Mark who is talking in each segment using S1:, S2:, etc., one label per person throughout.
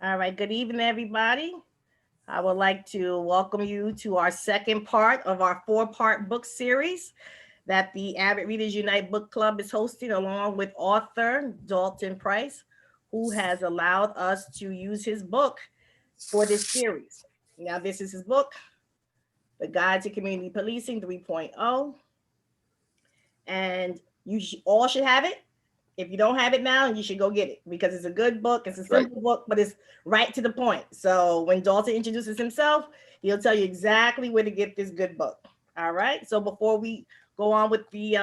S1: All right, good evening, everybody. I would like to welcome you to our second part of our four-part book series that the Avid Readers Unite Book Club is hosting along with author Dalton Price, who has allowed us to use his book for this series. Now, this is his book, The Guide to Community Policing 3.0, and all should have it. If you don't have it now, you should go get it because it's a good book. It's a
S2: Right.
S1: simple book, but it's right to the point. So when Dalton introduces himself, he'll tell you exactly where to get this good book. All right. So before we go on with the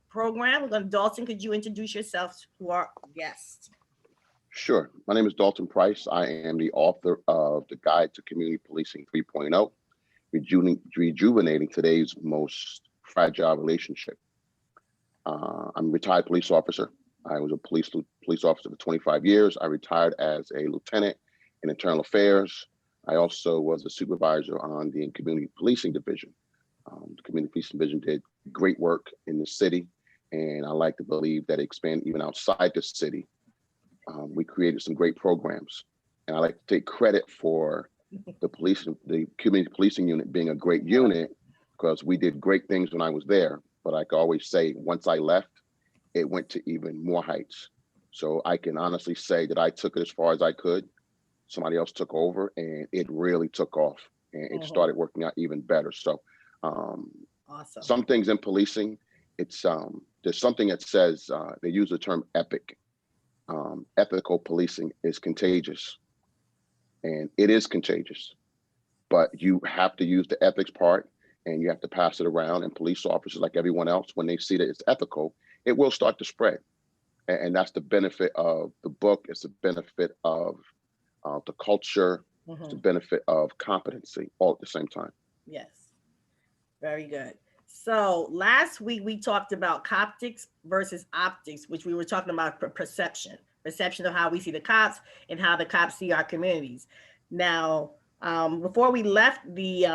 S1: program, we're going to Dalton. Could you introduce yourself to our guest?
S2: Sure. My name is Dalton Price. I am the author of The Guide to Community Policing 3.0, rejuvenating today's most fragile relationship. I'm a retired police officer. I was a police officer for 25 years. I retired as a lieutenant in internal affairs. I also was a supervisor on the community policing division. The community policing division did great work in the city, and I like to believe that it expanded even outside the city. We created some great programs, and I like to take credit for the community policing unit being a great unit because we did great things when I was there. But I can always say, once I left, it went to even more heights. So I can honestly say that I took it as far as I could. Somebody else took over, and it really took off, and it
S1: Mhm.
S2: started working out even better. So um,
S1: Awesome.
S2: some things in policing, it's there's something that says they use the term epic. Ethical policing is contagious, and it is contagious. But you have to use the ethics part, and you have to pass it around. And police officers, like everyone else, when they see that it's ethical, it will start to spread. And that's the benefit of the book. It's the benefit of the culture. It's the
S1: Mhm.
S2: benefit of competency all at the same time.
S1: Yes. Very good. So last week we talked about coptics versus optics, which we were talking about perception of how we see the cops and how the cops see our communities. Now, before we left the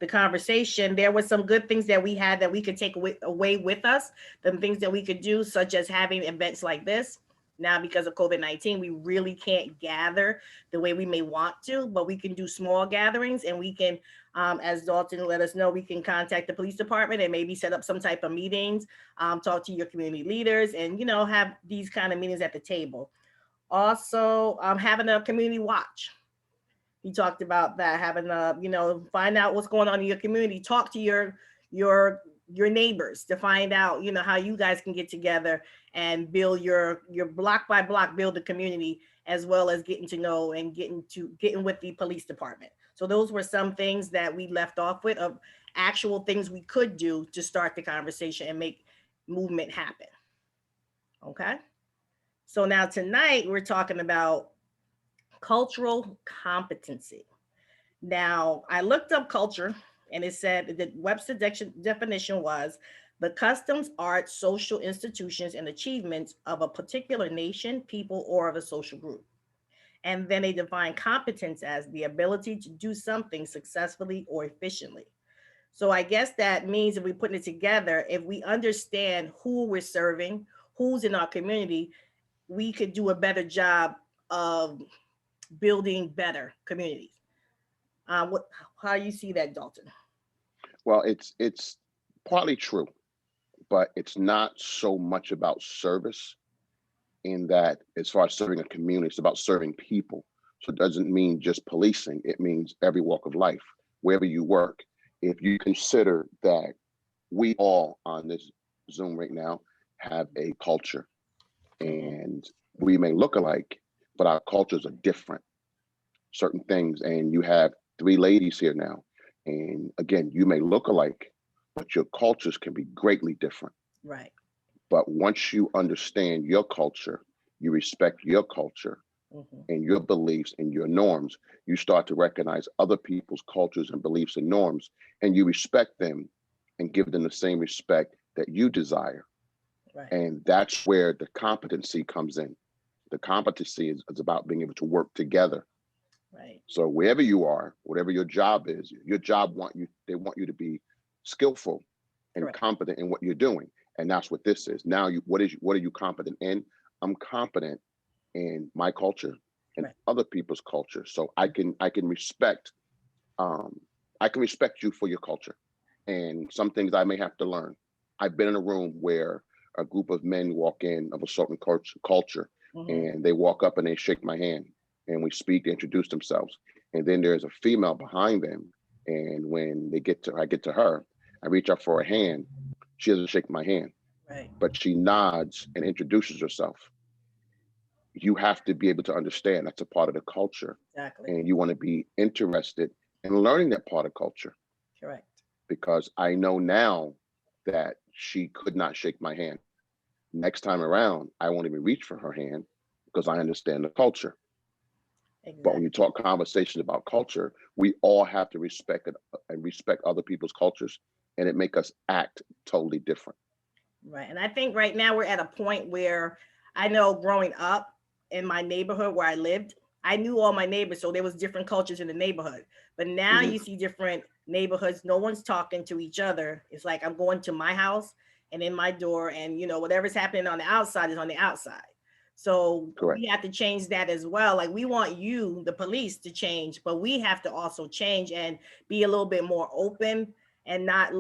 S1: conversation, there were some good things that we had that we could take away with us. The things that we could do, such as having events like this. Now, because of COVID-19, we really can't gather the way we may want to, but we can do small gatherings and we can as Dalton let us know, we can contact the police department and maybe set up some type of meetings, talk to your community leaders, and have these kind of meetings at the table. Also, having a community watch. He talked about that, having a find out what's going on in your community, talk to your your neighbors to find out how you guys can get together and build your block by block build a community, as well as getting to know and getting with the police department. So those were some things that we left off with, of actual things we could do to start the conversation and make movement happen. Okay, so now tonight we're talking about cultural competency. Now, I looked up culture, and it said the Webster definition was the customs, arts, social institutions, and achievements of a particular nation, people, or of a social group. And then they define competence as the ability to do something successfully or efficiently. So I guess that means, if we put it together, if we understand who we're serving, who's in our community, we could do a better job of building better communities. What, how you see that, Dalton?
S2: Well, it's partly true, but it's not so much about service in that as far as serving a community, it's about serving people. So it doesn't mean just policing, it means every walk of life, wherever you work. If you consider that we all on this Zoom right now have a culture,
S1: Mm-hmm.
S2: and we may look alike, but our cultures are different, certain things. And you have three ladies here now. And again, you may look alike, but your cultures can be greatly different.
S1: Right.
S2: But once you understand your culture, you respect your culture
S1: Mm-hmm.
S2: and your beliefs and your norms, you start to recognize other people's cultures and beliefs and norms, and you respect them and give them the same respect that you desire.
S1: Right.
S2: And that's where the competency comes in. The competency is about being able to work together.
S1: Right.
S2: So wherever you are, whatever your job is, your job they want you to be skillful and
S1: Correct.
S2: competent in what you're doing. And that's what this is. Now what are you competent in? I'm competent in my culture and
S1: Right.
S2: other people's culture. So I can respect um, I can respect you for your culture, and some things I may have to learn. I've been in a room where a group of men walk in of a certain culture,
S1: Hmm.
S2: and they walk up and they shake my hand, and we speak, they introduce themselves, and then there's a female behind them, and when I get to her, I reach out for a hand. She doesn't shake my hand,
S1: Right.
S2: but she nods and introduces herself. You have to be able to understand that's a part of the culture,
S1: Exactly.
S2: and you want to be interested in learning that part of culture,
S1: Correct.
S2: because I know now that she could not shake my hand. Next time around, I won't even reach for her hand because I understand the culture. But when you
S1: Exactly.
S2: talk conversations about culture, we all have to respect it and respect other people's cultures, and it make us act totally different.
S1: Right. And I think right now we're at a point where I know growing up in my neighborhood where I lived, I knew all my neighbors. So there was different cultures in the neighborhood. But now
S2: Hmm.
S1: you see different neighborhoods. No one's talking to each other. It's like I'm going to my house and in my door, and whatever's happening on the outside is on the outside. So we
S2: Correct.
S1: have to change that as well. Like we want you, the police, to change, but we have to also change and be a little bit more open and not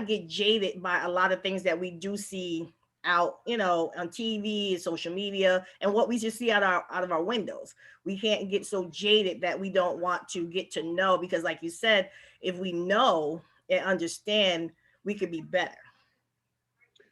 S1: get jaded by a lot of things that we do see out, on TV, social media, and what we just see out of our windows. We can't get so jaded that we don't want to get to know, because like you said, if we know and understand, we could be better.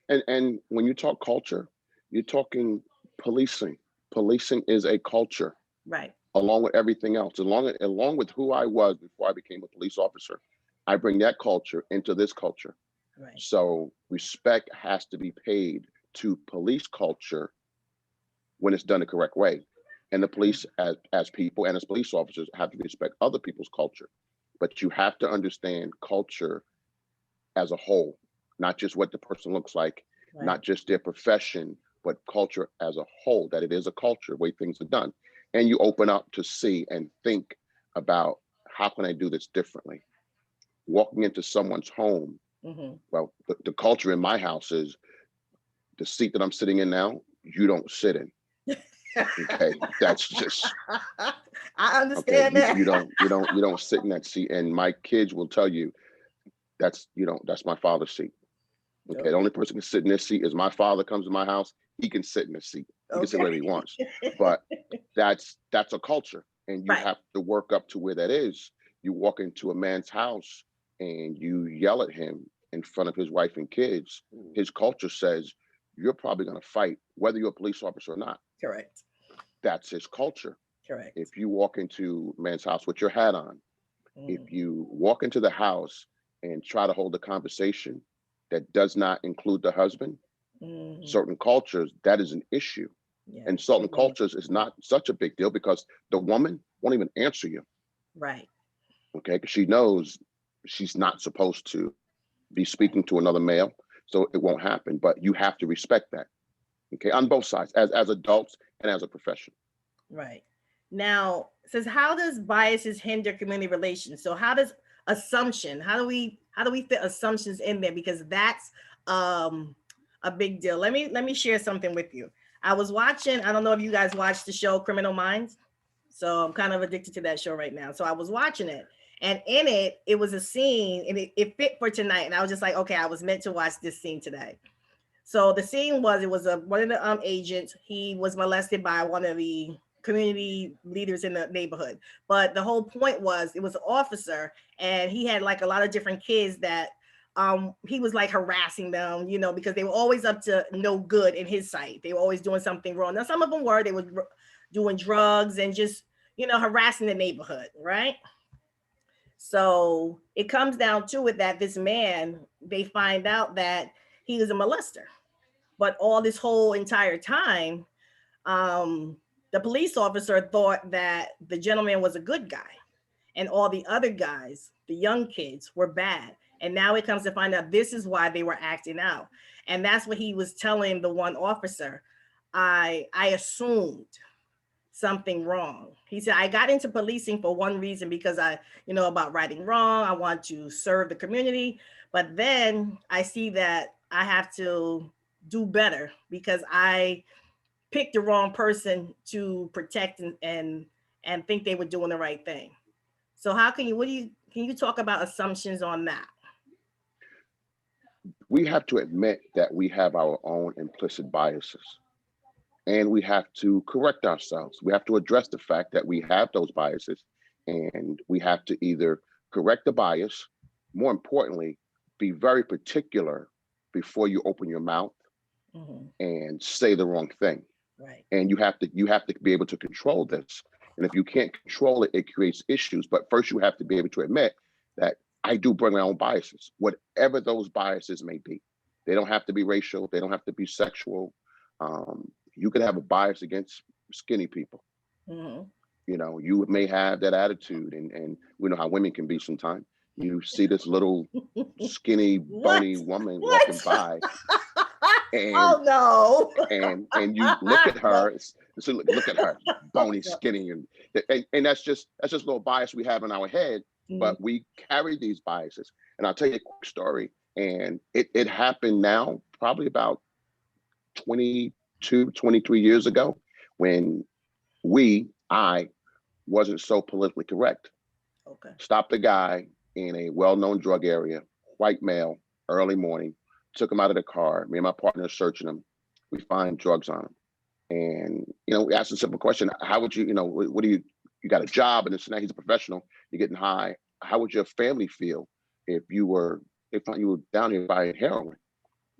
S2: And when you talk culture, you're talking policing. Policing is a culture
S1: Right.
S2: along with everything else. Along with who I was before I became a police officer, I bring that culture into this culture.
S1: Right.
S2: So respect has to be paid to police culture when it's done the correct way. And the police, as people and as police officers, have to respect other people's culture. But you have to understand culture as a whole, not just what the person looks like,
S1: Right.
S2: not just their profession, but culture as a whole, that it is a culture, way things are done. And you open up to see and think about, how can I do this differently? Walking into someone's home,
S1: Hmm.
S2: well, the culture in my house is the seat that I'm sitting in now, you don't sit in. Okay. That's just
S1: I
S2: okay.
S1: understand
S2: You
S1: that.
S2: you don't sit in that seat. And my kids will tell you that's my father's seat. Okay, the
S1: Okay.
S2: only person who can sit in this seat is my father comes to my house. He can sit in this seat. He can sit
S1: Okay.
S2: wherever he wants. But that's a culture, and you
S1: Right.
S2: have to work up to where that is. You walk into a man's house and you yell at him in front of his wife and kids. His culture says you're probably going to fight, whether you're a police officer or not.
S1: Correct.
S2: That's his culture.
S1: Correct.
S2: If you walk into a man's house with your hat on, if
S1: Mhm.
S2: you walk into the house and try to hold a conversation that does not include the husband,
S1: Mhm.
S2: certain cultures, that is an issue.
S1: Yeah.
S2: And certain
S1: It really.
S2: cultures is not such a big deal because the woman won't even answer you,
S1: Right.
S2: okay? Because she knows she's not supposed to be
S1: Right.
S2: speaking to another male, so it won't happen. But you have to respect that, okay, on both sides, as adults and as a profession.
S1: Right. Now, it says, how does biases hinder community relations? So how does assumption, how do we fit assumptions in there? Because that's um a big deal. Let me share something with you. I was watching, I don't know if you guys watched the show Criminal Minds. So I'm kind of addicted to that show right now. So I was watching it. And in it, it was a scene and it fit for tonight. And I was just like, okay, I was meant to watch this scene today. So the scene was, it was one of the agents. He was molested by one of the community leaders in the neighborhood. But the whole point was, it was an officer, and he had like a lot of different kids that he was like harassing them, because they were always up to no good in his sight. They were always doing something wrong. Now some of them were, they were doing drugs and just harassing the neighborhood, right? So it comes down to it that this man, they find out that he was a molester, but all this whole entire time, the police officer thought that the gentleman was a good guy, and all the other guys, the young kids, were bad. And now it comes to find out this is why they were acting out. And that's what he was telling the one officer. I assumed something wrong. He said, I got into policing for one reason, because about righting wrong. I want to serve the community. But then I see that I have to do better, because pick the wrong person to protect and think they were doing the right thing. So how can you, can you talk about assumptions on that?
S2: We have to admit that we have our own implicit biases, and we have to correct ourselves. We have to address the fact that we have those biases, and we have to either correct the bias, more importantly, be very particular before you open your mouth
S1: Hmm.
S2: and say the wrong thing.
S1: Right.
S2: And you have to be able to control this. And if you can't control it, it creates issues. But first, you have to be able to admit that I do bring my own biases, whatever those biases may be. They don't have to be racial. They don't have to be sexual. You could have a bias against skinny people.
S1: Hmm.
S2: You may have that attitude, and we know how women can be sometimes. You see this little skinny,
S1: What?
S2: bony woman walking
S1: What?
S2: by, and
S1: Oh no.
S2: and you look at
S1: No.
S2: her. So look at her,
S1: Oh,
S2: bony,
S1: no.
S2: skinny, and that's just a little bias we have in our head.
S1: Mhm.
S2: But we carry these biases. And I'll tell you a quick story. And it happened now, probably about 22, 23 years ago, when I wasn't so politically correct.
S1: Okay.
S2: Stopped a guy in a well-known drug area, white male, early morning, took him out of the car. Me and my partner are searching him. We find drugs on him. And, we asked a simple question. How would you, what do you got a job and this and that, he's a professional, you're getting high. How would your family feel if they found you were down here buying heroin?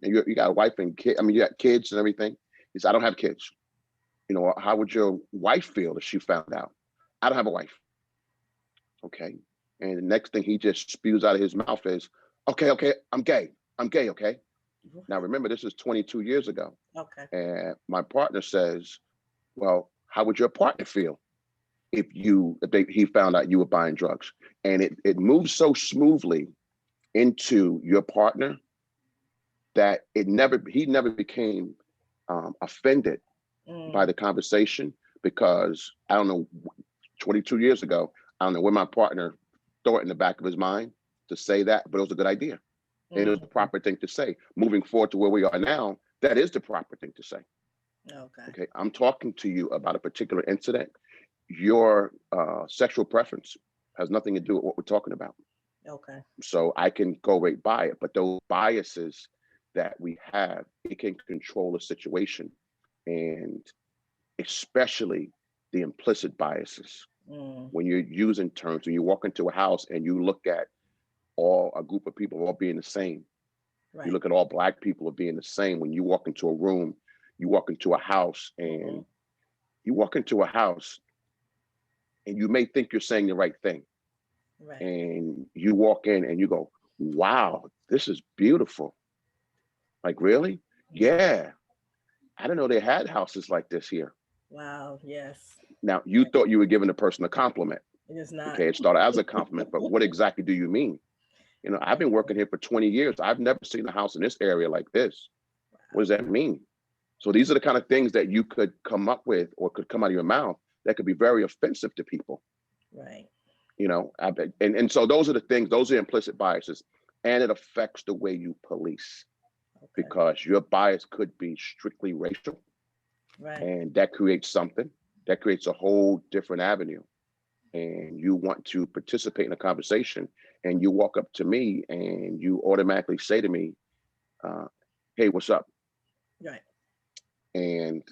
S2: And you got a wife and kid, I mean, you got kids and everything. He said, I don't have kids. How would your wife feel if she found out? I don't have a wife. Okay. And the next thing he just spews out of his mouth is, okay, I'm gay. I'm gay, okay? Now remember, this is 22 years ago.
S1: Okay.
S2: And my partner says, well, how would your partner feel if he found out you were buying drugs? And it moves so smoothly into your partner that he never became offended by
S1: Mm.
S2: the conversation, because I don't know, 22 years ago, I don't know where my partner thought in the back of his mind to say that, but it was a good idea. And it was the
S1: Mhm.
S2: proper thing to say. Moving forward to where we are now, that is the proper thing to say.
S1: Okay.
S2: Okay, I'm talking to you about a particular incident. Your sexual preference has nothing to do with what we're talking about.
S1: Okay.
S2: So I can go right by it. But those biases that we have, it can control a situation. And especially the implicit biases.
S1: Mm.
S2: When you're using terms, when you walk into a house and you look at a group of people all being the same. You
S1: Right.
S2: look at all Black people as being the same. When you walk into a room, you walk into a house,
S1: Hmm.
S2: and you walk into a house and you may think you're saying the right thing.
S1: Right.
S2: And you walk in and you go, wow, this is beautiful. Like, really?
S1: Mm.
S2: Yeah. I didn't know they had houses like this here.
S1: Wow. Yes.
S2: Now, you
S1: Right.
S2: thought you were giving the person a compliment.
S1: It is not.
S2: Okay. It started as a compliment, but what exactly do you mean? I've been
S1: Okay.
S2: working here for 20 years. I've never seen a house in this area like this. What does
S1: Wow.
S2: that mean? So these are the kind of things that you could come up with or could come out of your mouth that could be very offensive to people.
S1: Right.
S2: And so those are the things, those are implicit biases, and it affects the way you police,
S1: Okay.
S2: because your bias could be strictly racial,
S1: Right.
S2: and that creates something that creates a whole different avenue. And you want to participate in a conversation, and you walk up to me and you automatically say to me, uh, hey, what's up?
S1: Right.
S2: And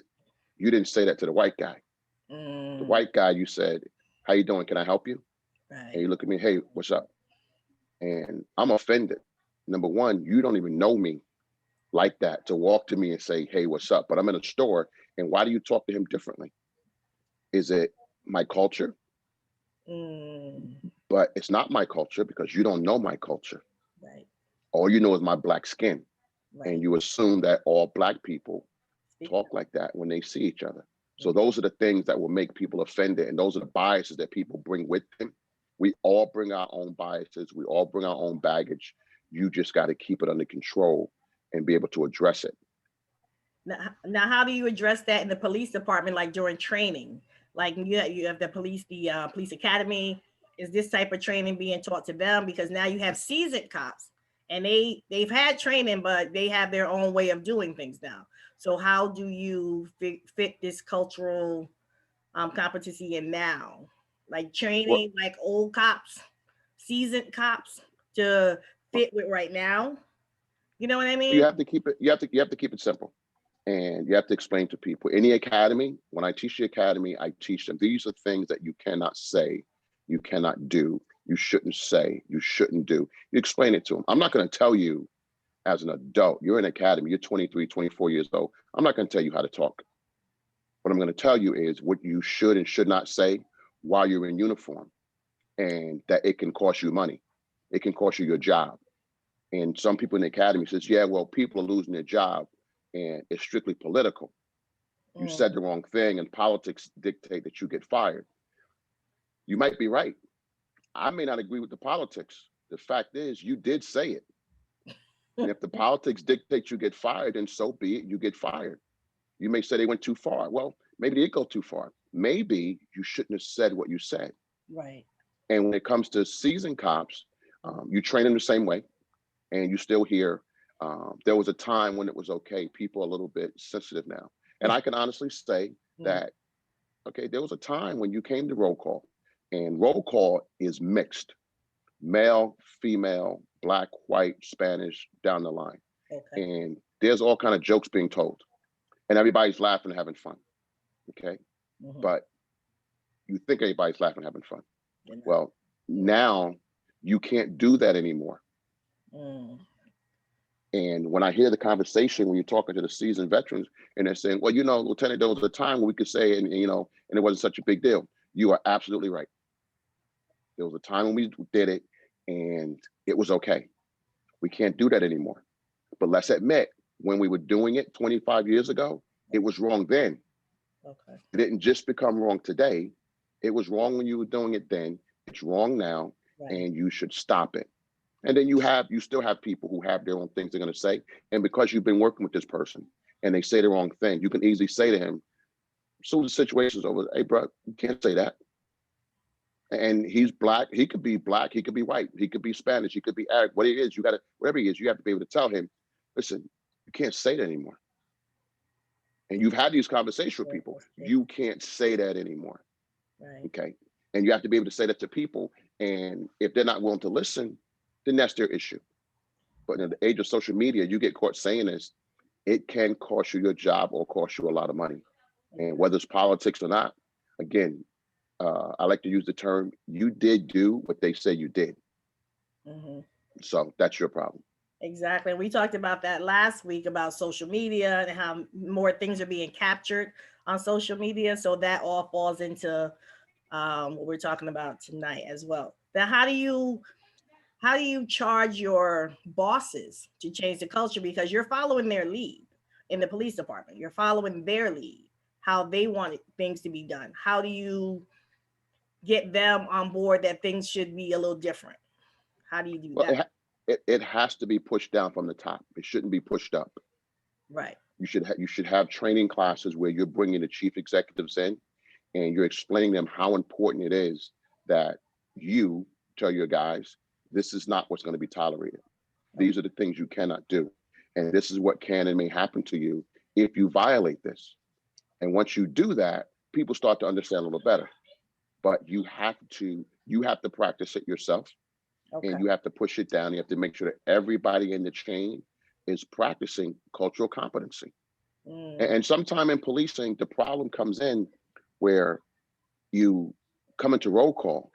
S2: you didn't say that to the white guy. The
S1: Mm.
S2: white guy, you said, how you doing? Can I help you? And
S1: Right.
S2: you look at me, hey, what's up? And I'm offended. Number one, you don't even know me like that to walk to me and say, hey, what's up? But I'm in a store, and why do you talk to him differently? Is it my culture?
S1: Mm.
S2: But it's not my culture, because you don't know my culture.
S1: Right.
S2: All you know is my Black skin. And
S1: Right.
S2: you assume that all Black people
S1: Speak.
S2: talk like that when they see each other. So
S1: Mhm.
S2: those are the things that will make people offended. And those are the biases that people bring with them. We all bring our own biases. We all bring our own baggage. You just got to keep it under control and be able to address it.
S1: Now, how do you address that in the police department, like during training? Like you have the police academy. Is this type of training being taught to them? Because now you have seasoned cops and they've had training, but they have their own way of doing things now. So how do you fit this cultural competency in now, like
S2: Well,
S1: training like old cops, seasoned cops to fit with right now? You know what I
S2: you
S1: mean?
S2: have to keep it. You have to keep it simple, and you have to explain to people. In the academy, when I teach the academy, I teach them these are things that you cannot say, you cannot do, you shouldn't say, you shouldn't do. You explain it to them. I'm not going to tell you as an adult. You're in academy. You're 23, 24 years old. I'm not going to tell you how to talk. What I'm going to tell you is what you should and should not say while you're in uniform, and that it can cost you money. It can cost you your job. And some people in the academy says, yeah, well, people are losing their job and it's strictly political. You
S1: Mm,
S2: said the wrong thing and politics dictate that you get fired. You might be right. I may not agree with the politics. The fact is, you did say it. And if the politics dictate you get fired, then so be it, you get fired. You may say they went too far. Well, maybe they did go too far. Maybe you shouldn't have said what you said.
S1: right.
S2: And when it comes to seasoned cops, you train them the same way, and you still hear there was a time when it was okay. People are a little bit sensitive now. And I can honestly say
S1: Mm,
S2: that, okay, there was a time when you came to roll call, and roll call is mixed, male, female, black, white, Spanish, down the line.
S1: okay.
S2: And there's all kind of jokes being told, and everybody's laughing and having fun. Okay.
S1: Hmm.
S2: But you think everybody's laughing and having fun.
S1: You're not.
S2: Well, now you can't do that anymore.
S1: Mm,
S2: And when I hear the conversation, when you're talking to the seasoned veterans and they're saying, well, Lieutenant, there was a time when we could say, and it wasn't such a big deal. You are absolutely right. There was a time when we did it and it was okay. We can't do that anymore. But let's admit, when we were doing it 25 years ago, it was wrong then.
S1: okay.
S2: It didn't just become wrong today. It was wrong when you were doing it then. It's wrong now,
S1: Right.
S2: and you should stop it. And then you still have people who have their own things they're going to say. And because you've been working with this person and they say the wrong thing, you can easily say to him, so the situation's over. Hey, bro, you can't say that. And he's black. He could be black. He could be white. He could be Spanish. He could be Arab. What he is, you got to, whatever he is, you have to be able to tell him, listen, you can't say that anymore. And you've had these conversations with
S1: Yeah,
S2: people.
S1: that's true.
S2: You can't say that anymore.
S1: Right.
S2: Okay. And you have to be able to say that to people. And if they're not willing to listen, then that's their issue. But in the age of social media, you get caught saying this, it can cost you your job or cost you a lot of money. And whether it's politics or not, again, I like to use the term, you did do what they say you did.
S1: Hmm.
S2: So that's your problem.
S1: Exactly. We talked about that last week about social media and how more things are being captured on social media. So that all falls into what we're talking about tonight as well. Then how do you charge your bosses to change the culture because you're following their lead in the police department? You're following their lead, how they want things to be done. How do you get them on board that things should be a little different? How do you do
S2: Well,
S1: that?
S2: it has to be pushed down from the top. It shouldn't be pushed up.
S1: Right.
S2: You should have training classes where you're bringing the chief executives in and you're explaining them how important it is that you tell your guys, this is not what's going to be tolerated. These are the things you cannot do. And this is what can and may happen to you if you violate this. And once you do that, people start to understand a little better. But you have to practice it yourself,
S1: Okay.
S2: and you have to push it down. You have to make sure that everybody in the chain is practicing cultural competency.
S1: Mm,
S2: And sometime in policing, the problem comes in where you come into roll call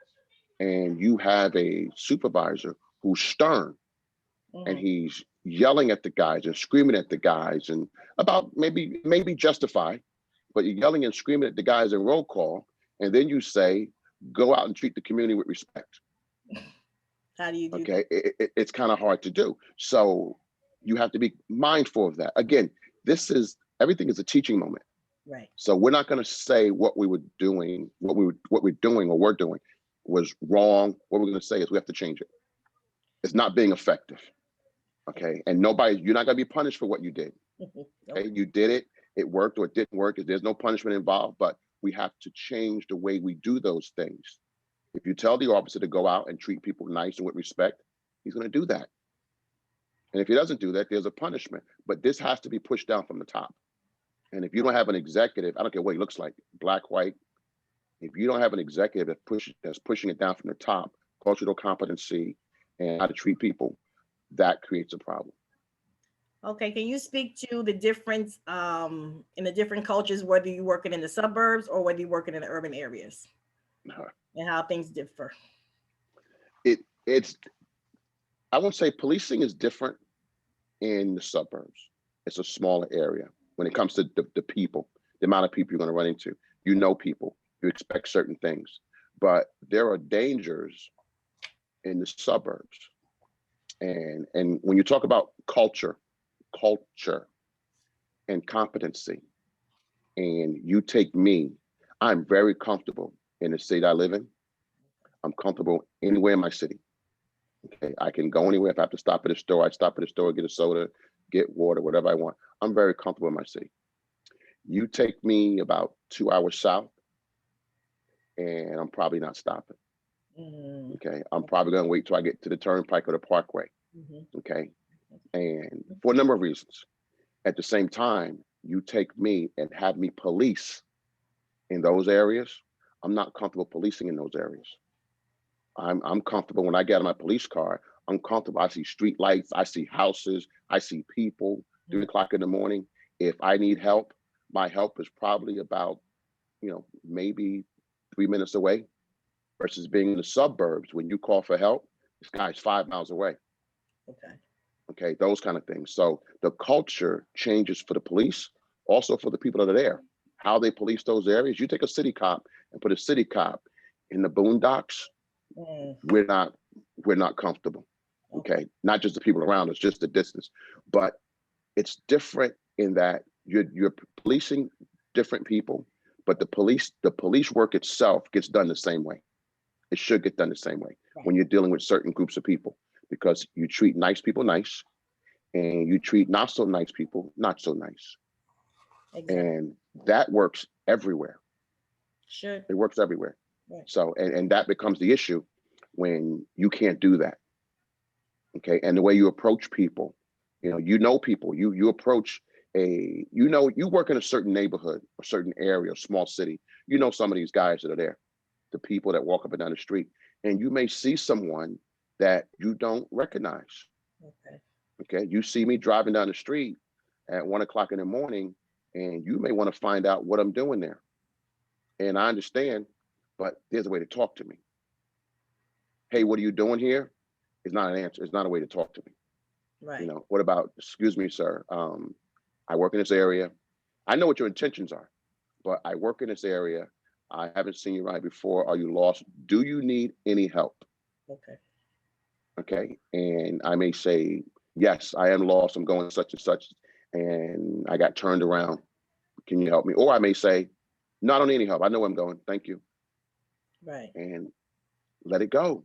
S2: and you have a supervisor who's stern and
S1: mhm.
S2: he's yelling at the guys and screaming at the guys and about maybe justified, but you're yelling and screaming at the guys in roll call, and then you say, go out and treat the community with respect.
S1: How do you do that?
S2: Okay, it's kind of hard to do. So you have to be mindful of that. Again, everything is a teaching moment.
S1: Right.
S2: So we're not going to say what we're doing or we're doing was wrong. What we're going to say is we have to change it. It's not being effective. Okay, and you're not going to be punished for what you did.
S1: Okay.
S2: Okay, you did it. It worked or it didn't work. There's no punishment involved, but we have to change the way we do those things. If you tell the officer to go out and treat people nice and with respect, he's going to do that. And if he doesn't do that, there's a punishment. But this has to be pushed down from the top. And if you don't have an executive, I don't care what he looks like, black, white, if you don't have an executive that's pushing it down from the top, cultural competency and how to treat people, that creates a problem.
S1: Okay, can you speak to the difference in the different cultures, whether you're working in the suburbs or whether you're working in the urban areas,
S2: Uh,
S1: and how things differ?
S2: it's I would say policing is different in the suburbs. It's a smaller area when it comes to the people, the amount of people you're going to run into. You know people, you expect certain things, but there are dangers in the suburbs. And when you talk about culture and competency, and you take me, I'm very comfortable in the city I live in. I'm comfortable anywhere in my city. Okay, I can go anywhere. If I have to stop at a store, I stop at a store, get a soda, get water, whatever I want. I'm very comfortable in my city. You take me about 2 hours south, and I'm probably not stopping.
S1: Mm,
S2: Okay, I'm probably going to wait till I get to the turnpike or the parkway.
S1: mhm.
S2: Okay, and for a number of reasons. At the same time, you take me and have me police in those areas. I'm not comfortable policing in those areas. I'm comfortable when I get out of my police car. I'm comfortable. I see street lights. I see houses. I see people. 3 o'clock in the morning. If I need help, my help is probably about maybe 3 minutes away. Versus being in the suburbs, when you call for help, this guy's 5 miles away.
S1: Okay.
S2: Okay, those kind of things. So the culture changes for the police, also for the people that are there. How they police those areas. You take a city cop and put a city cop in the boondocks.
S1: Mm,
S2: We're not comfortable.
S1: okay.
S2: Okay, not just the people around us, just the distance. But it's different in that you're policing different people, but the police work itself gets done the same way. It should get done the same way
S1: Right.
S2: when you're dealing with certain groups of people, because you treat nice people nice and you treat not so nice people not so nice.
S1: Exactly.
S2: And that works everywhere.
S1: Should.
S2: It works everywhere.
S1: Right.
S2: So, and that becomes the issue when you can't do that. Okay. And the way you approach people, people, you approach you work in a certain neighborhood, a certain area, a small city. You know some of these guys that are there, the people that walk up and down the street, and you may see someone that you don't recognize.
S1: Okay.
S2: Okay, you see me driving down the street at 1 o'clock in the morning, and you may want to find out what I'm doing there. And I understand, but there's a way to talk to me. Hey, what are you doing here? It's not an answer. It's not a way to talk to me.
S1: Right.
S2: What about, excuse me, sir? I work in this area. I know what your intentions are, but I work in this area. I haven't seen you right before. Are you lost? Do you need any help?
S1: Okay.
S2: Okay. And I may say, yes, I am lost. I'm going such and such, and I got turned around. Can you help me? Or I may say, no, I don't need any help. I know where I'm going. Thank you.
S1: Right.
S2: And let it go.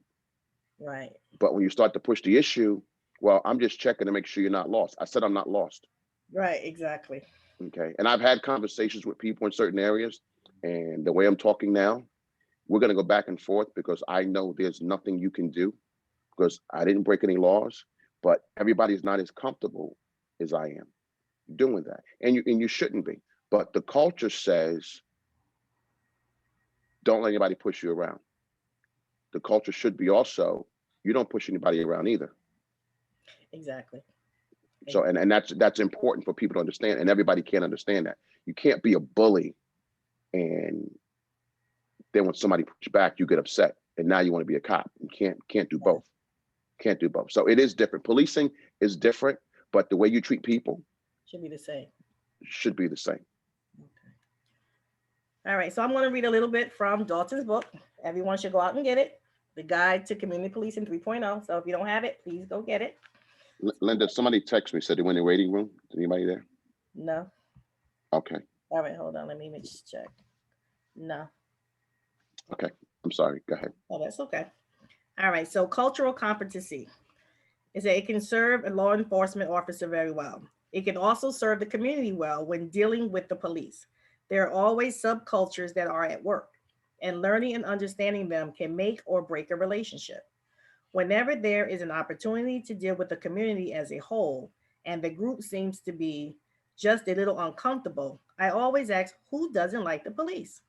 S1: Right.
S2: But when you start to push the issue, well, I'm just checking to make sure you're not lost. I said I'm not lost.
S1: Right. Exactly.
S2: Okay. And I've had conversations with people in certain areas. And the way I'm talking now, we're going to go back and forth because I know there's nothing you can do because I didn't break any laws, but everybody's not as comfortable as I am doing that. And you shouldn't be. But the culture says, don't let anybody push you around. The culture should be also, you don't push anybody around either.
S1: Exactly.
S2: So, and that's important for people to understand, and everybody can't understand that. You can't be a bully, and then when somebody pushes back, you get upset, and now you want to be a cop. You can't do both. Can't do both. So it is different. Policing is different, but the way you treat people
S1: Should be the same.
S2: should be the same.
S1: Okay. All right. So I'm going to read a little bit from Dalton's book. Everyone should go out and get it. The Guide to Community Policing 3.0. So if you don't have it, please go get it.
S2: Linda, somebody text me, said they went in the waiting room. Anybody there?
S1: No.
S2: Okay.
S1: All right. Hold on. Let me just check. No.
S2: Okay. I'm sorry. Go ahead.
S1: Oh, that's okay. All right. So cultural competency is that it can serve a law enforcement officer very well. It can also serve the community well when dealing with the police. There are always subcultures that are at work, and learning and understanding them can make or break a relationship. Whenever there is an opportunity to deal with the community as a whole, and the group seems to be just a little uncomfortable, I always ask who doesn't like the police?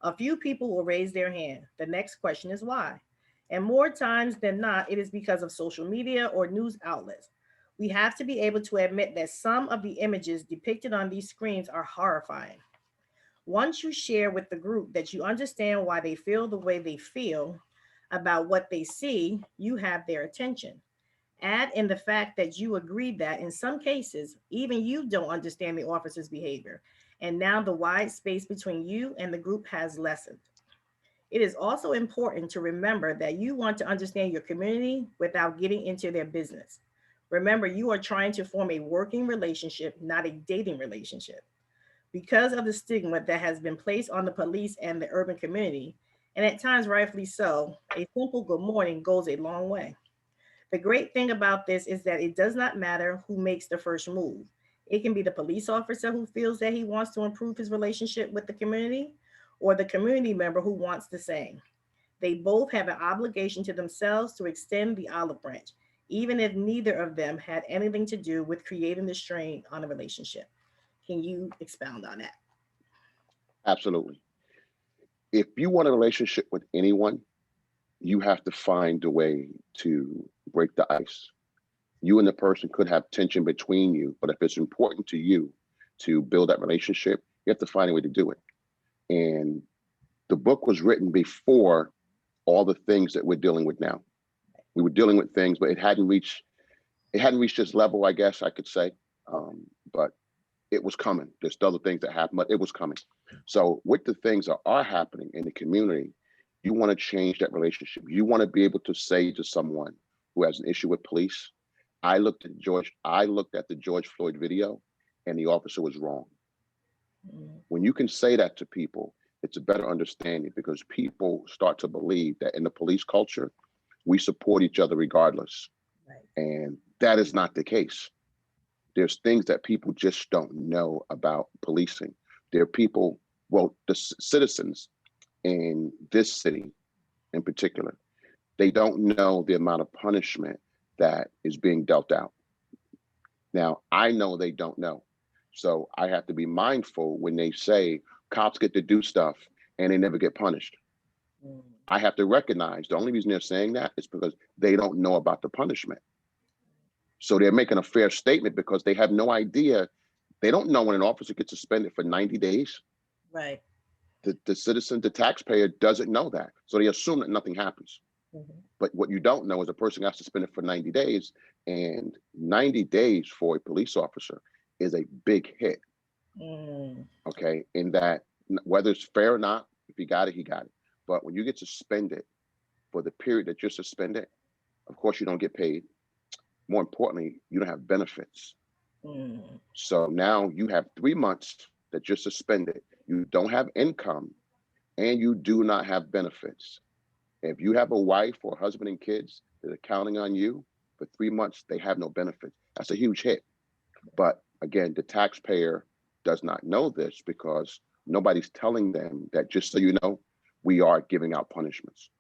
S1: A few people will raise their hand. The next question is why. And more times than not, it is because of social media or news outlets. We have to be able to admit that some of the images depicted on these screens are horrifying. Once you share with the group that you understand why they feel the way they feel about what they see, you have their attention. Add in the fact that you agreed that in some cases, even you don't understand the officer's behavior. And now the wide space between you and the group has lessened. It is also important to remember that you want to understand your community without getting into their business. Remember, you are trying to form a working relationship, not a dating relationship. Because of the stigma that has been placed on the police and the urban community, and at times rightfully so, a simple good morning goes a long way. The great thing about this is that it does not matter who makes the first move. It can be the police officer who feels that he wants to improve his relationship with the community, or the community member who wants the same. They both have an obligation to themselves to extend the olive branch, even if neither of them had anything to do with creating the strain on a relationship. Can you expound on that?
S2: Absolutely. If you want a relationship with anyone, you have to find a way to break the ice. You and the person could have tension between you, but if it's important to you to build that relationship, you have to find a way to do it. And the book was written before all the things that we're dealing with now. We were dealing with things, but it hadn't reached this level, I guess I could say. But it was coming. There's still other things that happen, but it was coming. So with the things that are happening in the community, you want to change that relationship. You want to be able to say to someone who has an issue with police, I looked at the George Floyd video and the officer was wrong.
S1: Mm,
S2: When you can say that to people, it's a better understanding because people start to believe that in the police culture, we support each other regardless.
S1: right.
S2: And that is not the case. There's things that people just don't know about policing. There are people, well, the citizens in this city in particular, they don't know the amount of punishment that is being dealt out. Now, I know they don't know. So I have to be mindful when they say cops get to do stuff and they never get punished.
S1: Mm,
S2: I have to recognize the only reason they're saying that is because they don't know about the punishment. So they're making a fair statement because they have no idea. They don't know when an officer gets suspended for 90 days.
S1: right.
S2: The citizen, the taxpayer doesn't know that. So they assume that nothing happens.
S1: Mhm.
S2: But what you don't know is a person got suspended for 90 days, and 90 days for a police officer is a big hit.
S1: Mm,
S2: Okay. In that, whether it's fair or not, if he got it, he got it. But when you get suspended for the period that you're suspended, of course, you don't get paid. More importantly, you don't have benefits.
S1: mm,
S2: So now you have 3 months that you're suspended. You don't have income and you do not have benefits. If you have a wife or husband and kids that are counting on you for 3 months, they have no benefits. That's a huge hit. But again, the taxpayer does not know this because nobody's telling them that, just so you know, we are giving out punishments.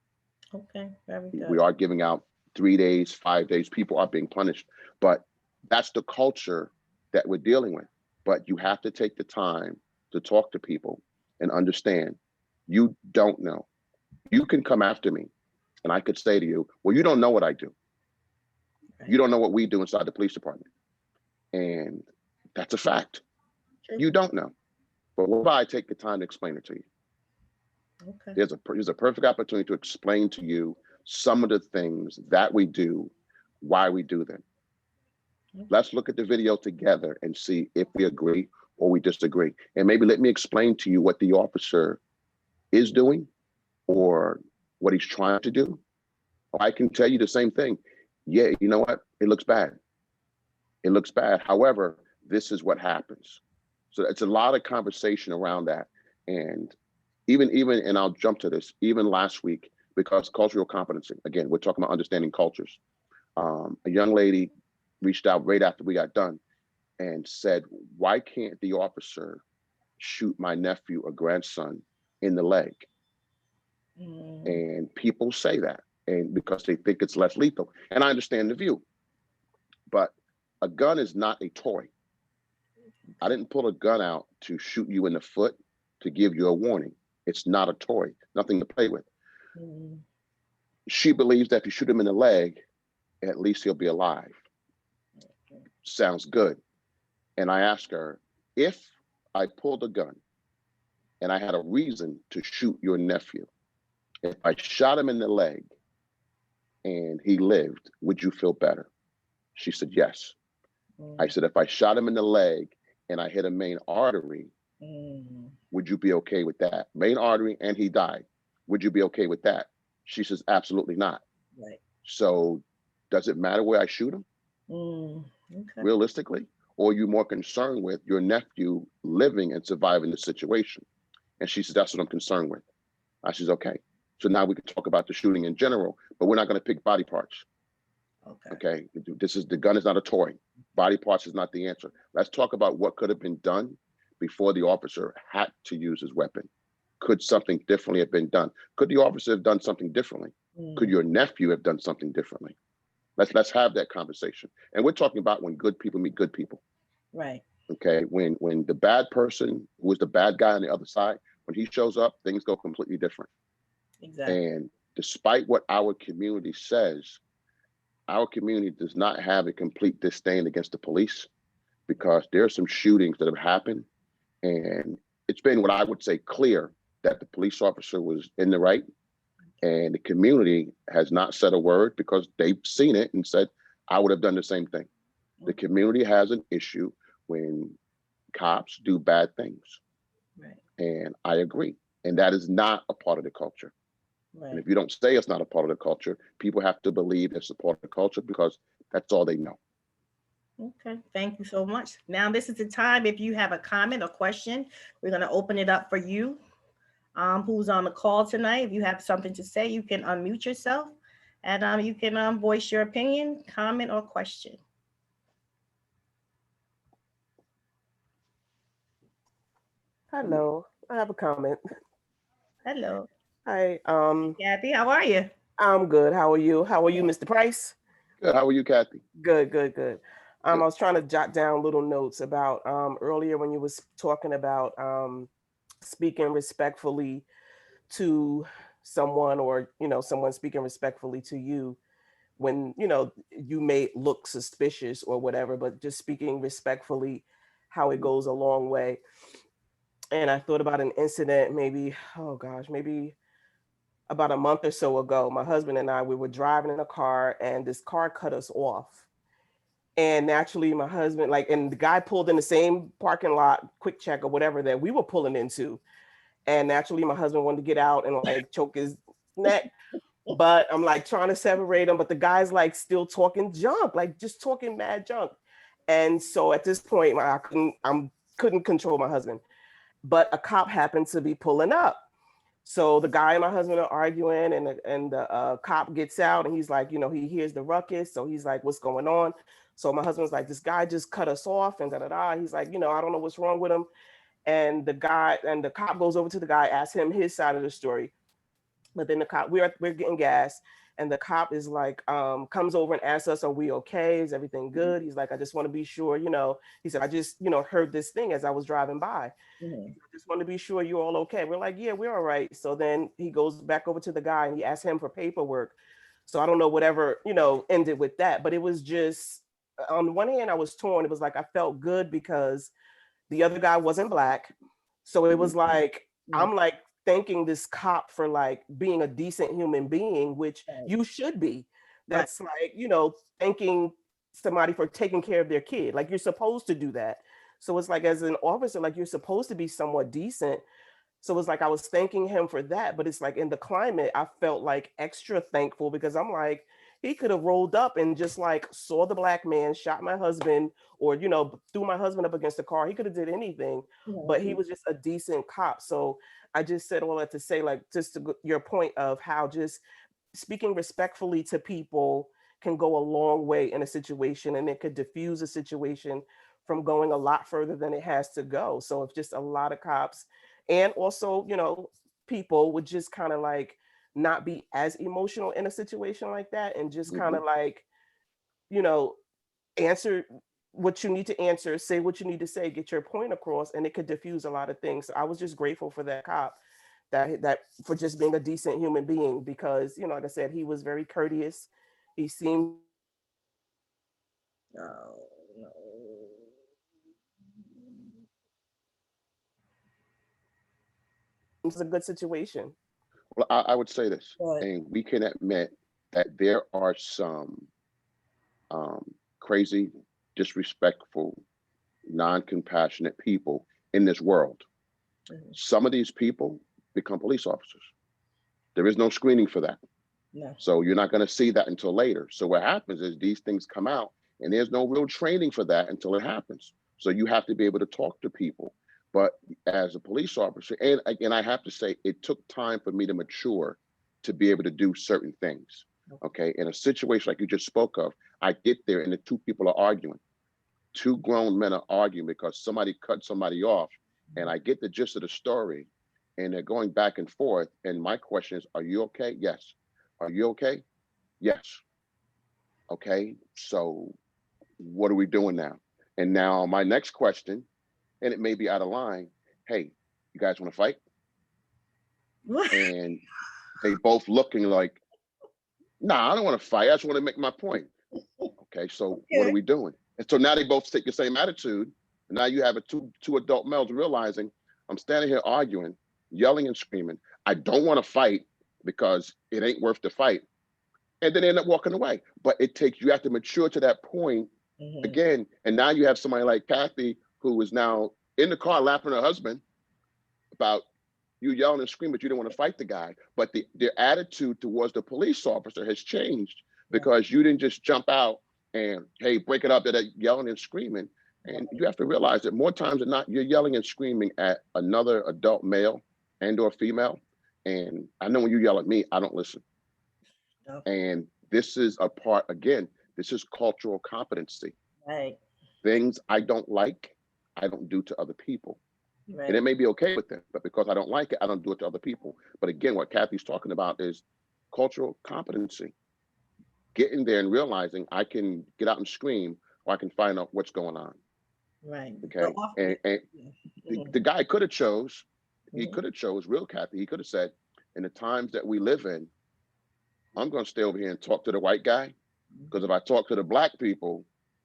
S1: okay, very
S2: We
S1: good.
S2: are giving out 3 days, 5 days. People are being punished. But that's the culture that we're dealing with. But you have to take the time to talk to people and understand you don't know. You can come after me and I could say to you, well, you don't know what I do. You
S1: Right.
S2: don't know what we do inside the police department. And that's a fact.
S1: True.
S2: You don't know. But what if I take the time to explain it to you?
S1: Okay.
S2: There's a perfect opportunity to explain to you some of the things that we do, why we do them.
S1: Okay.
S2: Let's look at the video together and see if we agree or we disagree. And maybe let me explain to you what the officer is doing or what he's trying to do. Or I can tell you the same thing. Yeah, you know what? It looks bad. It looks bad. However, this is what happens. So it's a lot of conversation around that. And even and I'll jump to this, even last week, because cultural competency, again, we're talking about understanding cultures. A young lady reached out right after we got done and said, why can't the officer shoot my nephew or grandson in the leg?
S1: Mm,
S2: And people say that. and because they think it's less lethal. And I understand the view, but a gun is not a toy. I didn't pull a gun out to shoot you in the foot to give you a warning. It's not a toy, nothing to play with.
S1: Mm.
S2: She believes that if you shoot him in the leg, at least he'll be alive. Sounds good. And I asked her, if I pulled a gun and I had a reason to shoot your nephew, if I shot him in the leg and he lived, would you feel better? She said, yes. I said, if I shot him in the leg and I hit a main artery, would you be okay with that? Main artery and he died. Would you be okay with that? She says, absolutely not.
S1: Right.
S2: So does it matter where I shoot him?
S1: Okay.
S2: Realistically? Or are you more concerned with your nephew living and surviving the situation? And she says, that's what I'm concerned with. I says, okay. So now we can talk about the shooting in general, but we're not going to pick body parts. Okay. The gun is not a toy. Body parts is not the answer. Let's talk about what could have been done before the officer had to use his weapon. Could something differently have been done? Could the officer have done something differently? Could your nephew have done something differently? Let's have that conversation. And we're talking about when good people meet good people.
S1: Right.
S2: Okay. When the bad person who is the bad guy on the other side, when he shows up, things go completely different.
S1: Exactly.
S2: And despite what our community says, our community does not have a complete disdain against the police, because there are some shootings that have happened, and it's been what I would say clear that the police officer was in the right, and the community has not said a word because they've seen it and said, I would have done the same thing. The community has an issue when cops do bad things.
S1: Right.
S2: And I agree. And that is not a part of the culture.
S1: Right.
S2: And if you don't say it's not a part of the culture, people have to believe it's a part of the culture because that's all they know.
S1: Okay, thank you so much. Now this is the time. If you have a comment or question, we're going to open it up for you. Who's on the call tonight? If you have something to say, you can unmute yourself, and you can voice your opinion, comment, or question.
S3: Hello, I have a comment.
S1: Hello.
S3: Hi,
S1: Kathy, how are you?
S3: I'm good. How are you? How are you, Mr. Price?
S2: Good. How are you, Kathy?
S3: Good, good, good. I
S2: Good.
S3: was trying to jot down little notes about earlier when you was talking about speaking respectfully to someone, or someone speaking respectfully to you when you may look suspicious or whatever, but just speaking respectfully, how it goes a long way. And I thought about an incident maybe, oh gosh, maybe about a month or so ago. My husband and I, we were driving in a car, and this car cut us off. And naturally, my husband, and the guy pulled in the same parking lot, quick check or whatever that we were pulling into. And naturally, my husband wanted to get out and choke his neck. But I'm trying to separate him. But the guy's still talking junk, just talking mad junk. And so at this point, couldn't control my husband. But a cop happened to be pulling up. So the guy and my husband are arguing, and the cop gets out, and he's he hears the ruckus. So he's like, what's going on? So my husband's like, this guy just cut us off, and da-da-da. He's like, I don't know what's wrong with him. And the cop goes over to the guy, asks him his side of the story. But then the cop, we're getting gas, and the cop is comes over and asks us, are we okay? Is everything good? He's like, I just want to be sure, he said, I just, heard this thing as I was driving by. I just want to be sure you're all okay. We're like, yeah, we're all right. So then he goes back over to the guy, and he asks him for paperwork. So I don't know whatever, ended with that, but it was just, on one hand, I was torn. It was I felt good because the other guy wasn't black. So it was I'm thanking this cop for being a decent human being, which you should be. That's thanking somebody for taking care of their kid. You're supposed to do that. So it's as an officer, you're supposed to be somewhat decent. So it's I was thanking him for that, but it's in the climate, I felt extra thankful because I'm he could have rolled up and just saw the black man, shot my husband, or threw my husband up against the car. He could have did anything, but he was just a decent cop. So I just said all that to say, just to your point of how just speaking respectfully to people can go a long way in a situation, and it could diffuse a situation from going a lot further than it has to go. So if just a lot of cops and also, people would just kind of not be as emotional in a situation like that, and just kind
S2: Mhm.
S3: of like, you know, answer what you need to answer, say what you need to say, get your point across, and it could diffuse a lot of things. So I was just grateful for that cop, that for just being a decent human being, because, like I said, he was very courteous. He seemed
S1: Oh, no.
S3: it was a good situation.
S2: Well, I would say this,
S1: But
S2: and we can admit that there are some crazy, disrespectful, non-compassionate people in this world.
S1: mhm,
S2: Some of these people become police officers. There is no screening for that.
S1: no.
S2: So you're not going to see that until later. So what happens is these things come out and there's no real training for that until it happens. So you have to be able to talk to people. But as a police officer, and again, I have to say, it took time for me to mature to be able to do certain things. Okay. In a situation like you just spoke of, I get there and the two people are arguing. Two grown men are arguing because somebody cut somebody off. And I get the gist of the story and they're going back and forth. And my question is, are you okay? Yes. Are you okay? Yes. Okay. So what are we doing now? And now my next question, and it may be out of line. Hey, you guys want to fight?
S1: What?
S2: And they both looking like, nah, I don't want to fight. I just want to make my point. Okay. So what are
S1: Okay.
S2: we doing? And so now they both take the same attitude. And now you have two adult males realizing I'm standing here arguing, yelling and screaming. I don't want to fight because it ain't worth the fight. And then they end up walking away. But it takes, you have to mature to that point
S1: Mhm.
S2: again. And now you have somebody like Kathy who is now in the car laughing at her husband about you yelling and screaming, but you don't want to fight the guy. But their attitude towards the police officer has changed
S1: Right,
S2: because you didn't just jump out and, hey, break it up, that yelling and screaming. And
S1: right.
S2: you have to realize that more times than not, you're yelling and screaming at another adult male and or female. And I know when you yell at me, I don't listen.
S1: No,
S2: And this is a part, again, this is cultural competency.
S1: right,
S2: Things I don't like, I don't do to other people. And
S1: right.
S2: it may be okay with them, but because I don't like it, I don't do it to other people. But again, what Kathy's talking about is cultural competency. Getting there and realizing I can get out and scream or I can find out what's going on.
S1: Right. So
S2: Okay.
S1: off,
S2: And
S1: mhm,
S2: the guy could have chose, he
S1: mhm,
S2: could have chose real Kathy. He could have said, in the times that we live in, I'm going to stay over here and talk to the white guy. Because if I talk to the black people,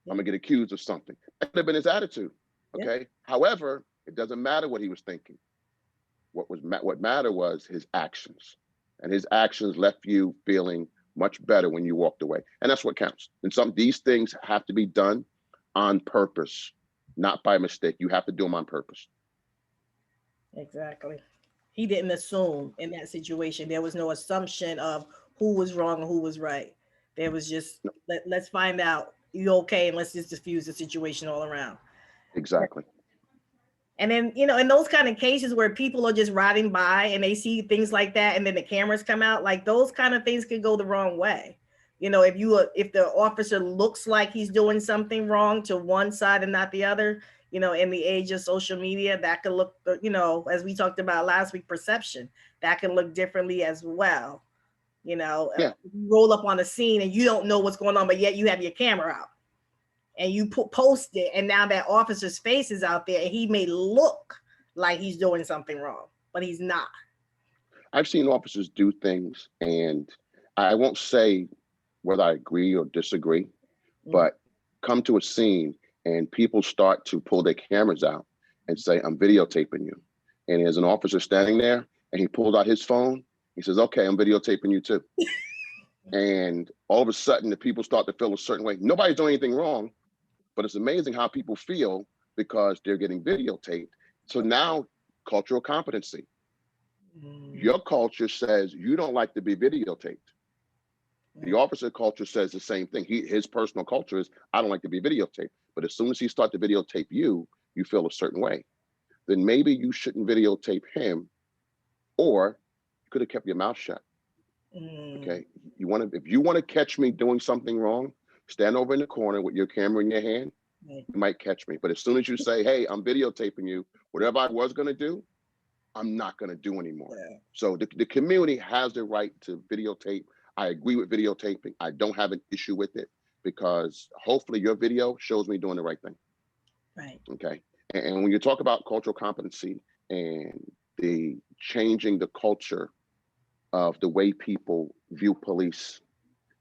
S2: I'm
S1: yeah,
S2: gonna get accused of something. That could have been his attitude.
S1: yeah,
S2: Okay. However, it doesn't matter what he was thinking. What mattered was his actions, and his actions left you feeling much better when you walked away, and that's what counts. And these things have to be done on purpose, not by mistake. You have to do them on purpose.
S1: exactly. He didn't assume in that situation. There was no assumption of who was wrong and who was right. There was just let's find out you okay and let's just diffuse the situation all around.
S2: Exactly.
S1: And then, in those kind of cases where people are just riding by and they see things like that, and then the cameras come out, like those kind of things could go the wrong way. If the officer looks like he's doing something wrong to one side and not the other, in the age of social media, that could look, as we talked about last week, perception, that can look differently as well.
S2: Yeah.
S1: You roll up on a scene and you don't know what's going on, but yet you have your camera out and you post it, and now that officer's face is out there, and he may look like he's doing something wrong, but he's not.
S2: I've seen officers do things, and I won't say whether I agree or disagree,
S1: Mhm.
S2: but come to a scene and people start to pull their cameras out and say, I'm videotaping you. And there's an officer standing there and he pulled out his phone. He says, okay, I'm videotaping you too. And all of a sudden the people start to feel a certain way. Nobody's doing anything wrong, but it's amazing how people feel because they're getting videotaped. So now cultural competency.
S1: Mm,
S2: Your culture says you don't like to be videotaped. The
S1: right.
S2: officer culture says the same thing. His personal culture is I don't like to be videotaped. But as soon as he starts to videotape you, you feel a certain way. Then maybe you shouldn't videotape him, or you could have kept your mouth shut.
S1: Mm,
S2: Okay. If you want to catch me doing something wrong, stand over in the corner with your camera in your hand.
S1: right.
S2: You might catch me. But as soon as you say, hey, I'm videotaping you, whatever I was gonna do, I'm not going to do anymore.
S1: Yeah.
S2: So the community has the right to videotape. I agree with videotaping. I don't have an issue with it because hopefully your video shows me doing the right thing.
S1: Right.
S2: Okay. And when you talk about cultural competency and the changing the culture of the way people view police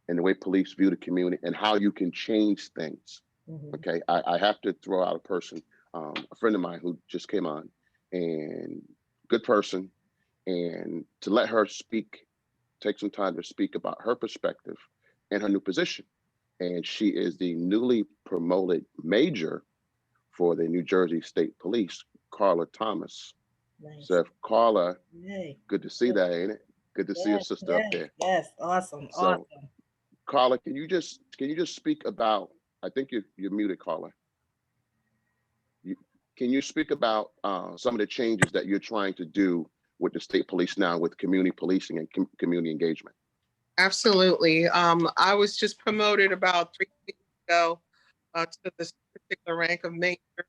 S2: and the way police view the community and how you can change things.
S1: Mhm.
S2: Okay. I have to throw out a person, a friend of mine who just came on, and good person, and to let her speak, take some time to speak about her perspective and her new position. And she is the newly promoted major for the New Jersey State Police, Carla Thomas.
S1: Nice.
S2: So, if Carla,
S1: Yay.
S2: good to see that, ain't it? Good to see your
S1: Yes,
S2: sister up
S1: yes,
S2: there.
S1: yes. Awesome.
S2: So,
S1: Awesome.
S2: Carla, can you just speak about? I think you're muted, Carla. You, can you speak about some of the changes that you're trying to do with the state police now, with community policing and community engagement?
S4: Absolutely. I was just promoted about 3 weeks ago to this particular rank of major,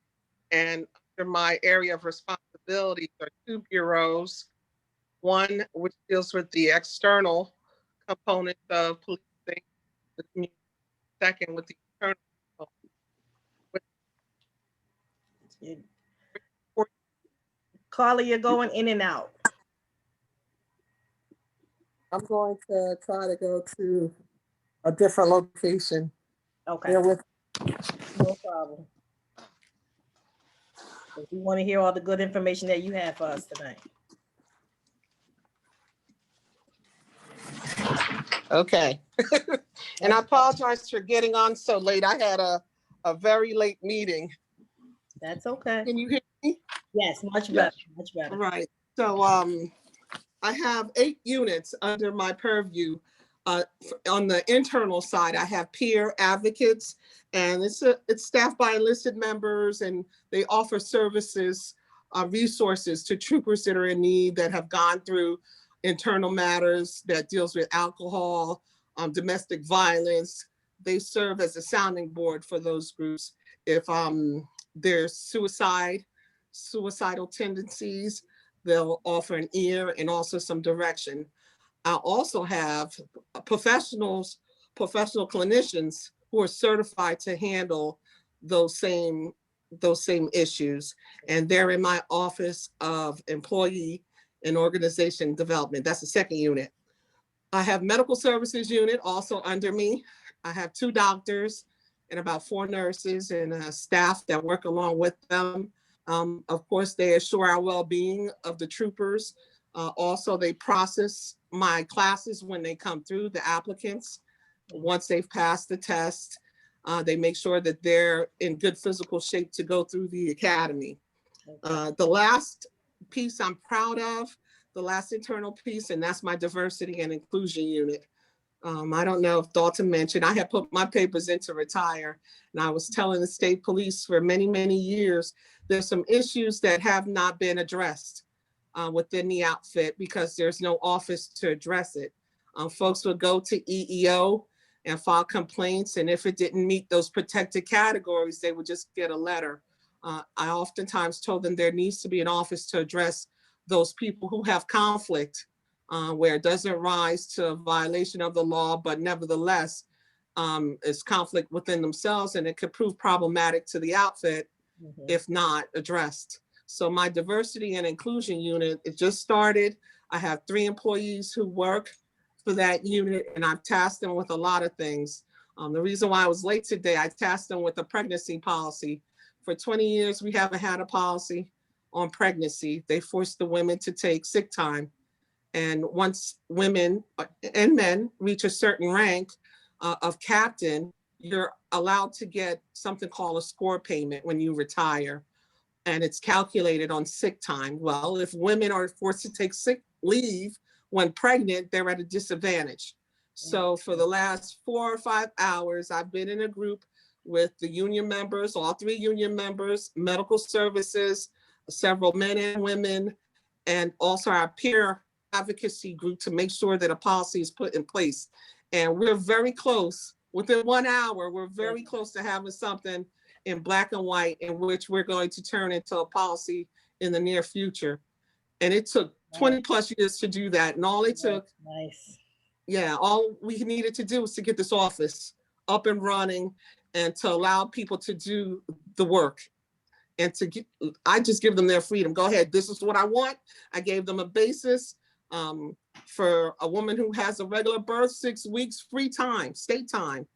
S4: and under my area of responsibilities are two bureaus. One which deals with the external component of policing the community. Second, with the internal component.
S1: You- Carla, you're going in and out.
S4: I'm going to try to go to a different location.
S1: Okay.
S4: Bear with.
S1: No problem. We want to hear all the good information that you have for us tonight.
S4: Okay. And I apologize for getting on so late. I had a very late meeting.
S1: That's okay.
S4: Can you hear me?
S1: Yes, much better.
S2: Yes.
S1: Much better.
S4: Right. So I have 8 units under my purview. On the internal side, I have peer advocates, and it's staffed by enlisted members, and they offer services, resources to troopers that are in need, that have gone through internal matters that deals with alcohol, domestic violence. They serve as a sounding board for those groups. If there's suicidal tendencies, they'll offer an ear and also some direction. I also have professional clinicians who are certified to handle those same issues, and they're in my office of employee and organization development. That's the second unit. I have medical services unit also under me. I have 2 doctors and about 4 nurses and staff that work along with them. Of course, they assure our well-being of the troopers. Also, they process my classes when they come through, the applicants. Once they've passed the test, they make sure that they're in good physical shape to go through the academy. The last piece I'm proud of, the last internal piece, and that's my diversity and inclusion unit. I don't know if Dalton mentioned, I had put my papers in to retire, and I was telling the state police for many, many years, there's some issues that have not been addressed within the outfit because there's no office to address it. Folks would go to EEO and file complaints, and if it didn't meet those protected categories, they would just get a letter. I oftentimes told them there needs to be an office to address those people who have conflict, where it doesn't rise to a violation of the law, but nevertheless, is conflict within themselves, and it could prove problematic to the outfit if not addressed. So my diversity and inclusion unit, it just started. I have 3 employees who work for that unit, and I've tasked them with a lot of things. The reason why I was late today, I tasked them with a pregnancy policy. For 20 years, we haven't had a policy on pregnancy. They forced the women to take sick time. And once women and men reach a certain rank of captain, you're allowed to get something called a score payment when you retire. And it's calculated on sick time. Well, if women are forced to take sick leave when pregnant, they're at a disadvantage. So for the last 4 or 5 hours, I've been in a group with the union members, all 3 union members, medical services, several men and women, and also our peer advocacy group to make sure that a policy is put in place. And we're very close. Within 1 hour, we're very close to having something in black and white in which we're going to turn into a policy in the near future. And it took 20 plus years to do that. And all it took,
S1: Nice.
S4: yeah, all we needed to do was to get this office up and running and to allow people to do the work. And I just give them their freedom. Go ahead. This is what I want. I gave them a basis. For a woman who has a regular birth, 6 weeks, free time, state time.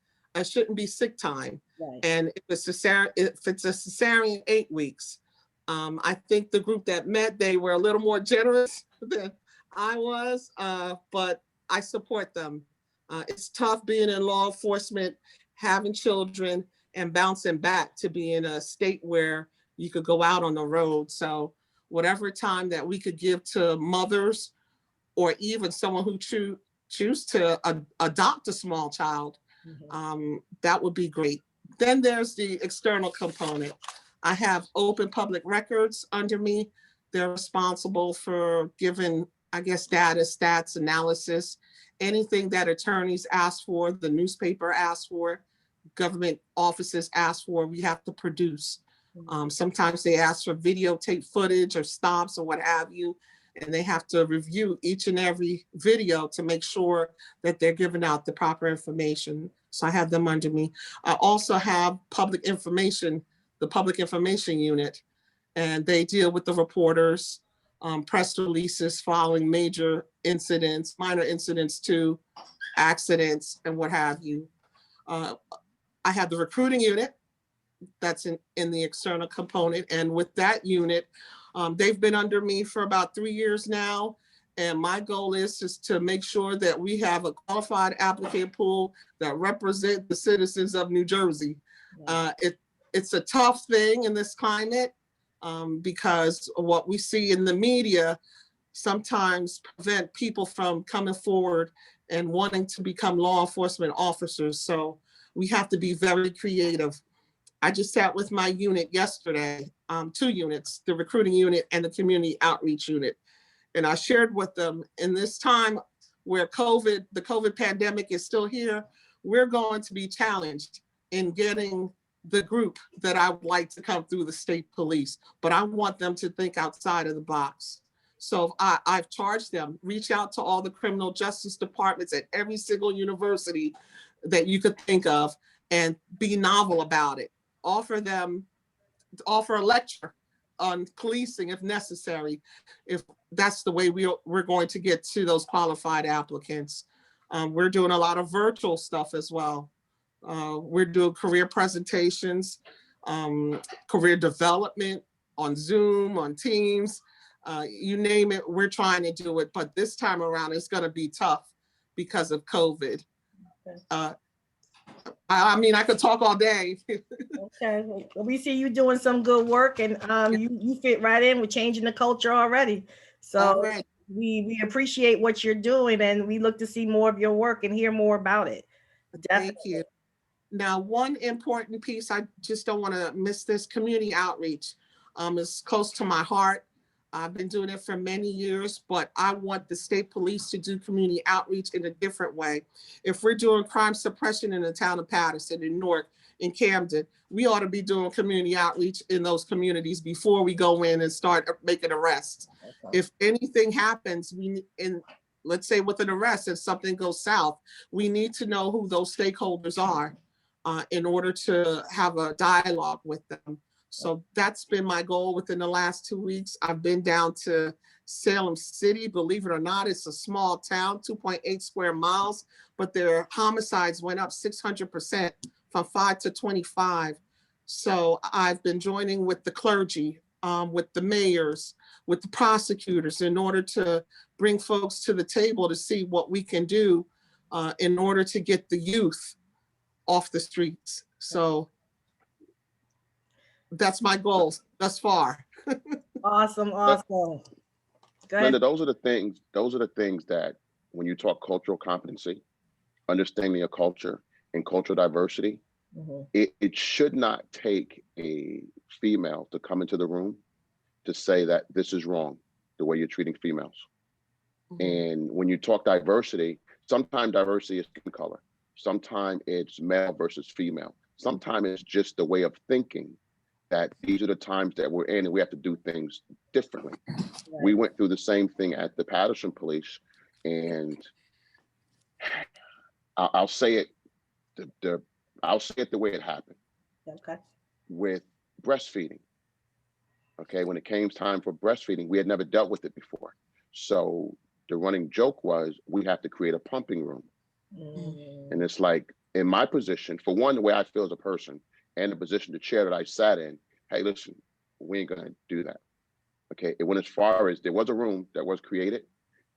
S4: Shouldn't be sick time.
S1: Right.
S4: And if it's a cesarean, 8 weeks. I think the group that met, they were a little more generous than I was, but I support them. It's tough being in law enforcement, having children, and bouncing back to be in a state where you could go out on the road. So whatever time that we could give to mothers or even someone who choose to adopt a small child, that would be great. Then there's the external component. I have open public records under me. They're responsible for giving, I guess, data, stats, analysis, anything that attorneys ask for, the newspaper asks for, government offices ask for, we have to produce. Sometimes they ask for videotape footage or stops or what have you, and they have to review each and every video to make sure that they're giving out the proper information. So I have them under me. I also have public information, the public information unit, and they deal with the reporters, press releases following major incidents, minor incidents too, accidents and what have you. I have the recruiting unit that's in the external component. And with that unit, they've been under me for about 3 years now. And my goal is just to make sure that we have a qualified applicant pool that represent the citizens of New Jersey. It's a tough thing in this climate because what we see in the media sometimes prevent people from coming forward and wanting to become law enforcement officers. So we have to be very creative. I just sat with my unit yesterday, 2 units, the recruiting unit and the community outreach unit. And I shared with them in this time where the COVID pandemic is still here, we're going to be challenged in getting the group that I would like to come through the state police, but I want them to think outside of the box. So I've charged them, reach out to all the criminal justice departments at every single university that you could think of and be novel about it. Offer a lecture on policing if necessary, if that's the way we're going to get to those qualified applicants. We're doing a lot of virtual stuff as well. We're doing career presentations, career development on Zoom, on Teams, you name it, we're trying to do it. But this time around, it's going to be tough because of COVID. I mean, I could talk all day.
S1: Okay, we see you doing some good work, and you fit right in with changing the culture already. So we appreciate what you're doing, and we look to see more of your work and hear more about it. Definitely.
S4: Thank you. Now, one important piece, I just don't want to miss this, community outreach is close to my heart. I've been doing it for many years, but I want the state police to do community outreach in a different way. If we're doing crime suppression in the town of Patterson, in Newark, in Camden, we ought to be doing community outreach in those communities before we go in and start making arrests. Okay. If anything happens, let's say with an arrest, if something goes south, we need to know who those stakeholders are in order to have a dialogue with them. So that's been my goal within the last 2 weeks. I've been down to Salem City. Believe it or not, it's a small town, 2.8 square miles, but their homicides went up 600% from 5 to 25. So I've been joining with the clergy, with the mayors, with the prosecutors in order to bring folks to the table to see what we can do in order to get the youth off the streets. So that's my goal thus far.
S1: Awesome. Go ahead.
S2: Linda, those are the things that when you talk cultural competency, understanding a culture and cultural diversity, it should not take a female to come into the room to say that this is wrong, the way you're treating females. And when you talk diversity, sometimes diversity is skin color. Sometimes it's male versus female. Sometimes it's just the way of thinking that these are the times that we're in and we have to do things differently.
S1: Right.
S2: We went through the same thing at the Patterson Police, and I'll say it I'll say it the way it happened
S1: Okay.
S2: with breastfeeding. Okay, when it came time for breastfeeding, we had never dealt with it before. So the running joke was we have to create a pumping room. And it's like, in my position, for one, the way I feel as a person and the position, the chair that I sat in, hey, listen, we ain't gonna do that. Okay, it went as far as there was a room that was created,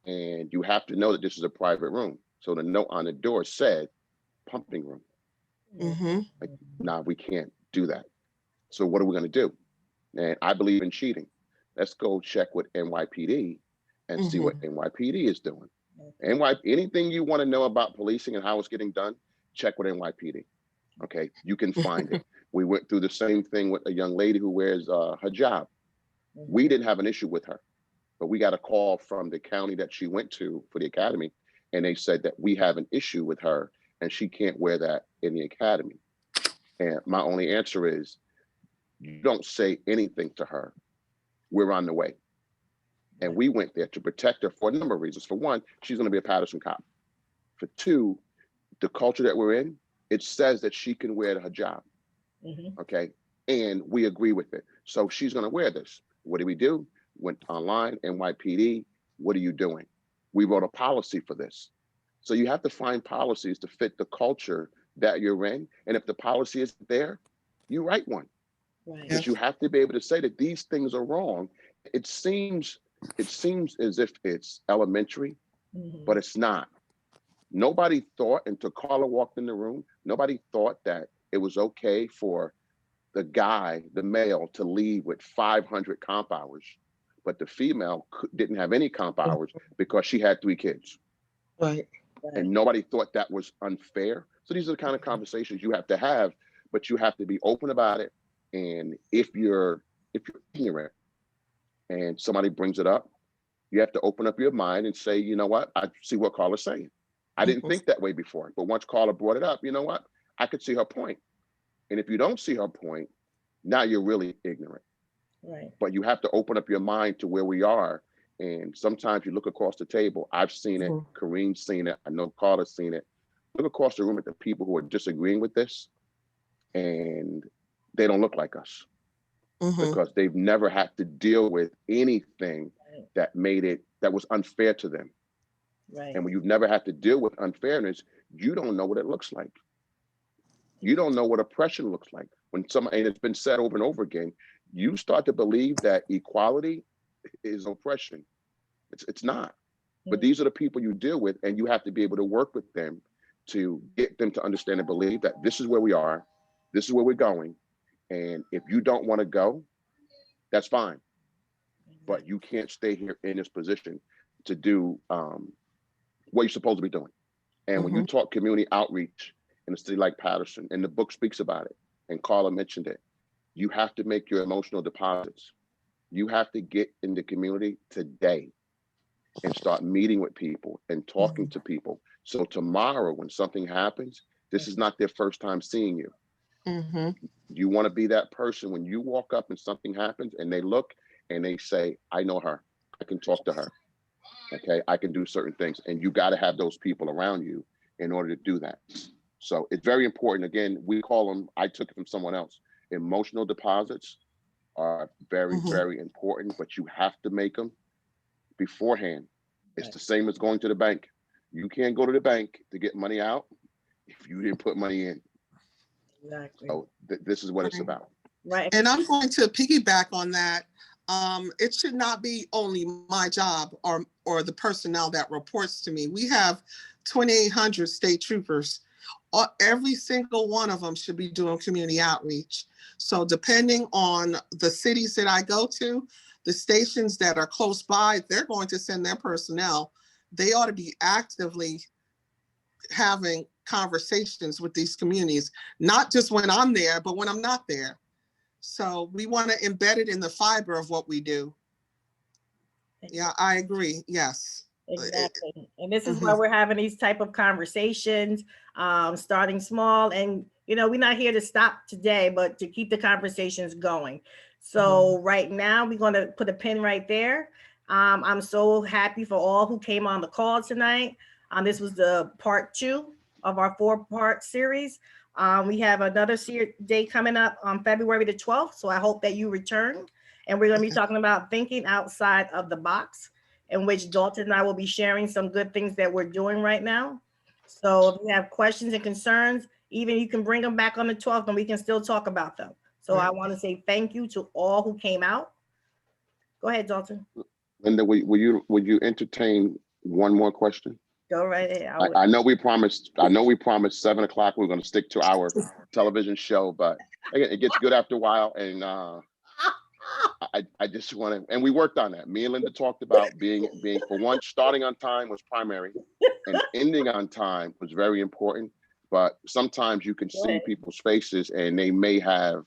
S2: and you have to know that this is a private room. So the note on the door said pumping room.
S4: Mm-hmm.
S2: Like, nah, we can't do that. So what are we gonna do? And I believe in cheating. Let's go check with NYPD and see what NYPD is doing. Anything you want to know about policing and how it's getting done, check with NYPD. Okay, you can find it. We went through the same thing with a young lady who wears hijab. We didn't have an issue with her, but we got a call from the county that she went to for the academy, and they said that we have an issue with her and she can't wear that in the academy. And my only answer is, you don't say anything to her. We're on the way. And we went there to protect her for a number of reasons. For one, she's going to be a Patterson cop. For two, the culture that we're in, it says that she can wear the hijab. Okay. And we agree with it. So she's going to wear this. What do? Went online, NYPD. What are you doing? We wrote a policy for this. So you have to find policies to fit the culture that you're in. And if the policy isn't there, you write one.
S1: Right.
S2: But you have to be able to say that these things are wrong. It seems as if it's elementary, but it's not. Nobody thought until Carla walked in the room, nobody thought that it was okay for the male, to leave with 500 comp hours, but the female didn't have any comp hours because she had 3 kids.
S4: Right.
S2: And nobody thought that was unfair. So these are the kind of conversations you have to have, but you have to be open about it. And if you're ignorant and somebody brings it up, you have to open up your mind and say, you know what, I see what Carla's saying. I didn't think that way before, but once Carla brought it up, you know what, I could see her point. And if you don't see her point, now you're really ignorant.
S1: Right.
S2: But you have to open up your mind to where we are. And sometimes you look across the table. I've seen it. Kareem's seen it. I know Carla's seen it. Look across the room at the people who are disagreeing with this, and they don't look like us because they've never had to deal with anything that was unfair to them.
S1: Right.
S2: And when you've never had to deal with unfairness, you don't know what it looks like. You don't know what oppression looks like. And it's been said over and over again, you start to believe that equality is oppression. It's not. But these are the people you deal with, and you have to be able to work with them to get them to understand and believe that this is where we are, this is where we're going. And if you don't want to go, that's fine. But you can't stay here in this position to do what you're supposed to be doing. And when you talk community outreach in a city like Patterson, and the book speaks about it, and Carla mentioned it, you have to make your emotional deposits. You have to get in the community today and start meeting with people and talking to people. So tomorrow, when something happens, this is not their first time seeing you. You want to be that person when you walk up and something happens and they look and they say, I know her, I can talk to her. Okay, I can do certain things. And you got to have those people around you in order to do that. So it's very important. Again, we call them, I took it from someone else, emotional deposits are very, very important, but you have to make them beforehand. It's the same as going to the bank. You can't go to the bank to get money out if you didn't put money in.
S1: Exactly.
S2: So this is what it's about.
S1: Right.
S4: And I'm going to piggyback on that. It should not be only my job or the personnel that reports to me. We have 2,800 state troopers. Every single one of them should be doing community outreach. So depending on the cities that I go to, the stations that are close by, they're going to send their personnel. They ought to be actively having conversations with these communities, not just when I'm there, but when I'm not there. So we want to embed it in the fiber of what we do. Yeah, I agree. Yes.
S1: Exactly. And this is why we're having these type of conversations, starting small and we're not here to stop today, but to keep the conversations going. So right now we're going to put a pin right there. I'm so happy for all who came on the call tonight. This was the part 2 of our 4-part series. We have another day coming up on February the 12th. So I hope that you return. And we're going to be talking about thinking outside of the box, in which Dalton and I will be sharing some good things that we're doing right now. So if you have questions and concerns, even you can bring them back on the 12th and we can still talk about them. So I want to say thank you to all who came out. Go ahead, Dalton.
S2: Linda, would you entertain one more question?
S1: Go right ahead.
S2: I know we promised 7 o'clock. We're going to stick to our television show, but it gets good after a while. And I just want to, and we worked on that. Me and Linda talked about being for one, starting on time was primary, and ending on time was very important. But sometimes you can see people's faces and they may have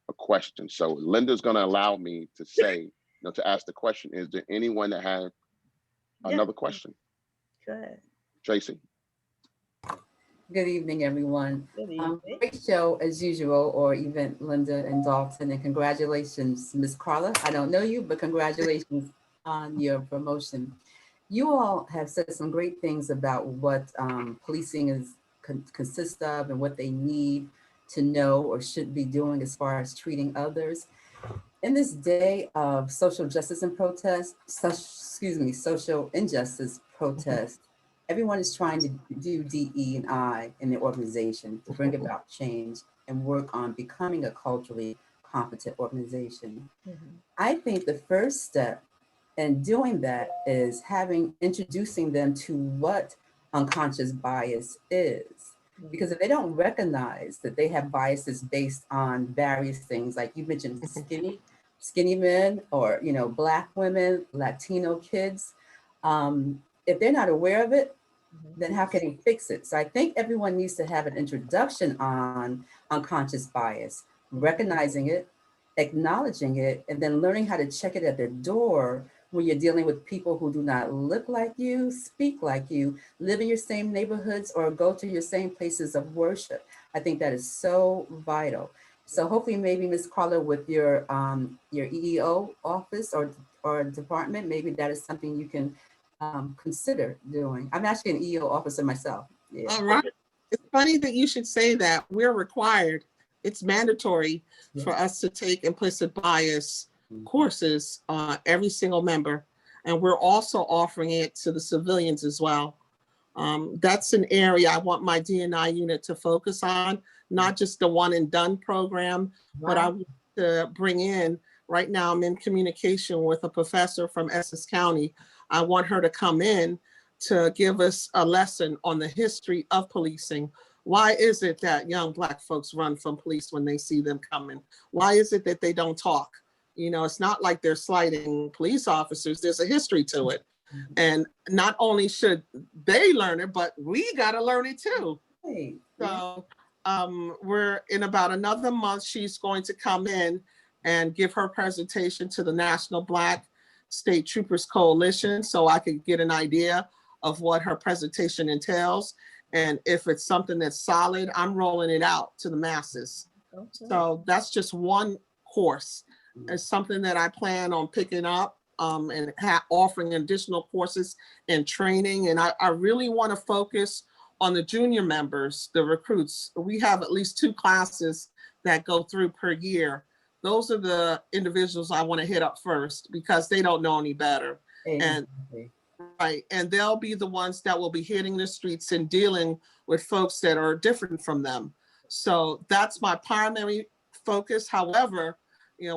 S2: a question. So Linda's going to allow me to say, to ask the question, is there anyone that had another question?
S1: Go ahead.
S2: Tracy.
S5: Good evening, everyone.
S1: Good evening.
S5: Great show as usual, or even Linda and Dalton, and congratulations, Ms. Carla. I don't know you, but congratulations on your promotion. You all have said some great things about what policing consists of and what they need to know or should be doing as far as treating others. In this day of social justice and protest, social injustice protest, everyone is trying to do DE&I in their organization to bring about change and work on becoming a culturally competent organization. I think the first step in doing that is introducing them to what unconscious bias is. Because if they don't recognize that they have biases based on various things, like you mentioned, skinny men, or Black women, Latino kids, if they're not aware of it, then how can they fix it? So I think everyone needs to have an introduction on unconscious bias, recognizing it, acknowledging it, and then learning how to check it at their door when you're dealing with people who do not look like you, speak like you, live in your same neighborhoods, or go to your same places of worship. I think that is so vital. So hopefully maybe Ms. Carla, with your EEO office or department, maybe that is something you can consider doing. I'm actually an EEO officer myself. Yeah.
S4: All right. It's funny that you should say that. We're required. It's mandatory for us to take implicit bias courses, every single member. And we're also offering it to the civilians as well. That's an area I want my D&I unit to focus on, not just the one and done program, but I want to bring in, right now I'm in communication with a professor from Essex County. I want her to come in to give us a lesson on the history of policing. Why is it that young Black folks run from police when they see them coming? Why is it that they don't talk? It's not like they're slighting police officers. There's a history to it. And not only should they learn it, but we got to learn it too.
S5: Hey,
S4: So we're in about another month, she's going to come in and give her presentation to the National Black State Troopers Coalition, so I could get an idea of what her presentation entails. And if it's something that's solid, I'm rolling it out to the masses. Okay. So that's just one course. It's something that I plan on picking up and offering additional courses and training. And I really want to focus on the junior members, the recruits. We have at least 2 classes that go through per year. Those are the individuals I want to hit up first because they don't know any better. And and they'll be the ones that will be hitting the streets and dealing with folks that are different from them. So that's my primary focus. However,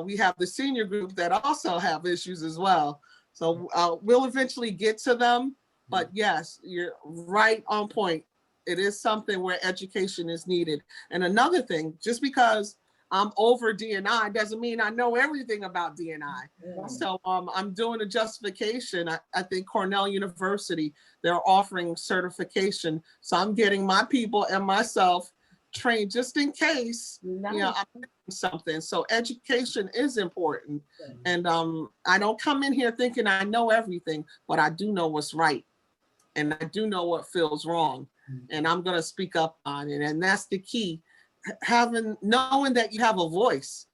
S4: we have the senior group that also have issues as well. So we'll eventually get to them. But yes, you're right on point. It is something where education is needed. And another thing, just because I'm over D&I doesn't mean I know everything about D&I. So I'm doing a justification. I think Cornell University, they're offering certification. So I'm getting my people and myself trained just in case, I'm doing something. So education is important. And I don't come in here thinking I know everything, but I do know what's right. And I do know what feels wrong. And I'm going to speak up on it. And that's the key, knowing that you have a voice,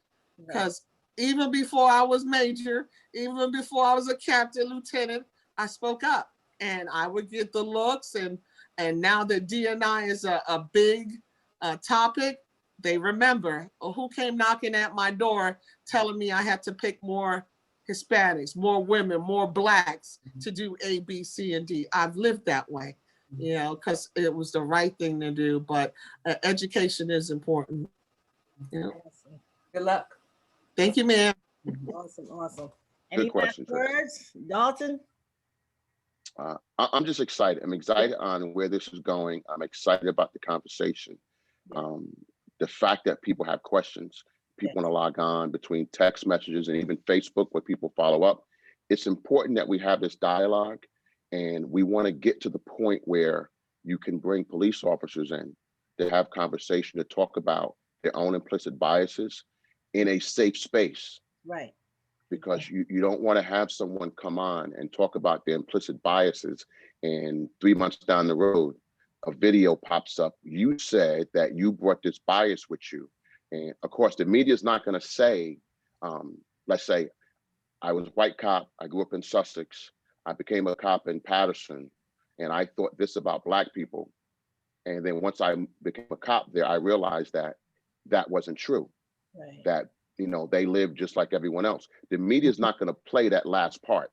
S4: because even before I was major, even before I was a captain, lieutenant, I spoke up, and I would get the looks. And now that D&I is a big topic, they remember, oh, who came knocking at my door telling me I had to pick more Hispanics, more women, more Blacks to do A, B, C, and D. I've lived that way, you know, because it was the right thing to do. But education is important. You know.
S5: Good luck.
S4: Thank you, ma'am.
S1: Awesome, awesome.
S2: Good
S1: Any last
S2: question, Tracy.
S1: words, Dalton?
S2: I'm just excited. I'm excited on where this is going. I'm excited about the conversation. The fact that people have questions, people want to log on between text messages and even Facebook where people follow up. It's important that we have this dialogue, and we want to get to the point where you can bring police officers in to have conversation, to talk about their own implicit biases in a safe space.
S1: Right.
S2: Because you don't want to have someone come on and talk about their implicit biases, and 3 months down the road, a video pops up. You said that you brought this bias with you. And of course, the media is not going to say, let's say, I was a white cop, I grew up in Sussex, I became a cop in Patterson, and I thought this about Black people. And then once I became a cop there, I realized that that wasn't true.
S1: Right.
S2: That, you know, they live just like everyone else. The media is not going to play that last part.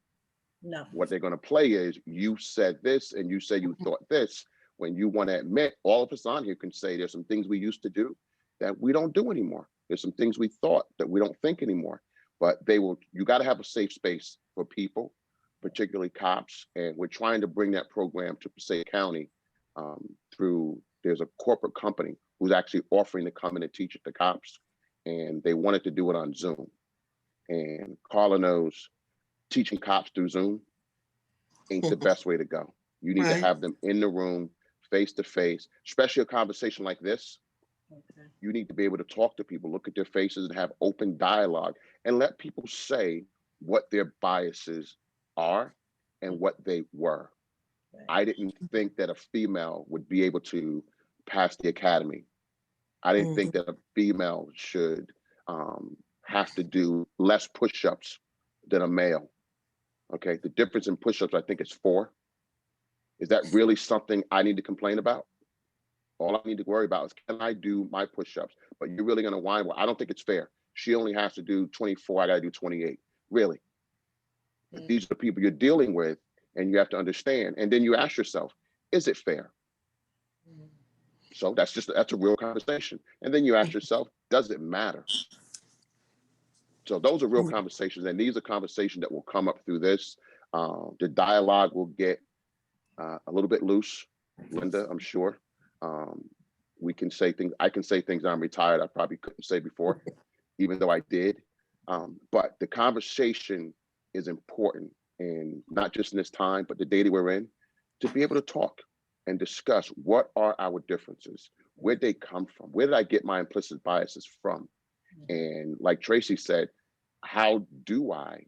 S1: No.
S2: What they're going to play is, you said this and you say you thought this. When you want to admit, all of us on here can say there's some things we used to do that we don't do anymore. There's some things we thought that we don't think anymore. But you got to have a safe space for people, particularly cops. And we're trying to bring that program to Passaic County there's a corporate company who's actually offering to come in and teach it to cops. And they wanted to do it on Zoom. And Carla knows teaching cops through Zoom ain't the best way to go. You need to have them in the room, face to face, especially a conversation like this.
S1: Okay.
S2: You need to be able to talk to people, look at their faces, and have open dialogue, and let people say what their biases are and what they were.
S1: Right.
S2: I didn't think that a female would be able to pass the academy. I didn't think that a female should have to do less push-ups than a male. Okay, the difference in push-ups, I think, is 4. Is that really something I need to complain about? All I need to worry about is, can I do my push-ups? But you're really gonna whine, well, I don't think it's fair. She only has to do 24, I gotta do 28. Really? But these are the people you're dealing with, and you have to understand. And then you ask yourself, is it fair? So that's a real conversation. And then you ask yourself, does it matter? So those are real conversations, and these are conversations that will come up through this. The dialogue will get a little bit loose, Linda, I'm sure. We can say things, I can say things I'm retired I probably couldn't say before, even though I did. But the conversation is important, and not just in this time, but the day that we're in, to be able to talk and discuss what are our differences, where'd they come from, where did I get my implicit biases from? And like Tracy said, how do I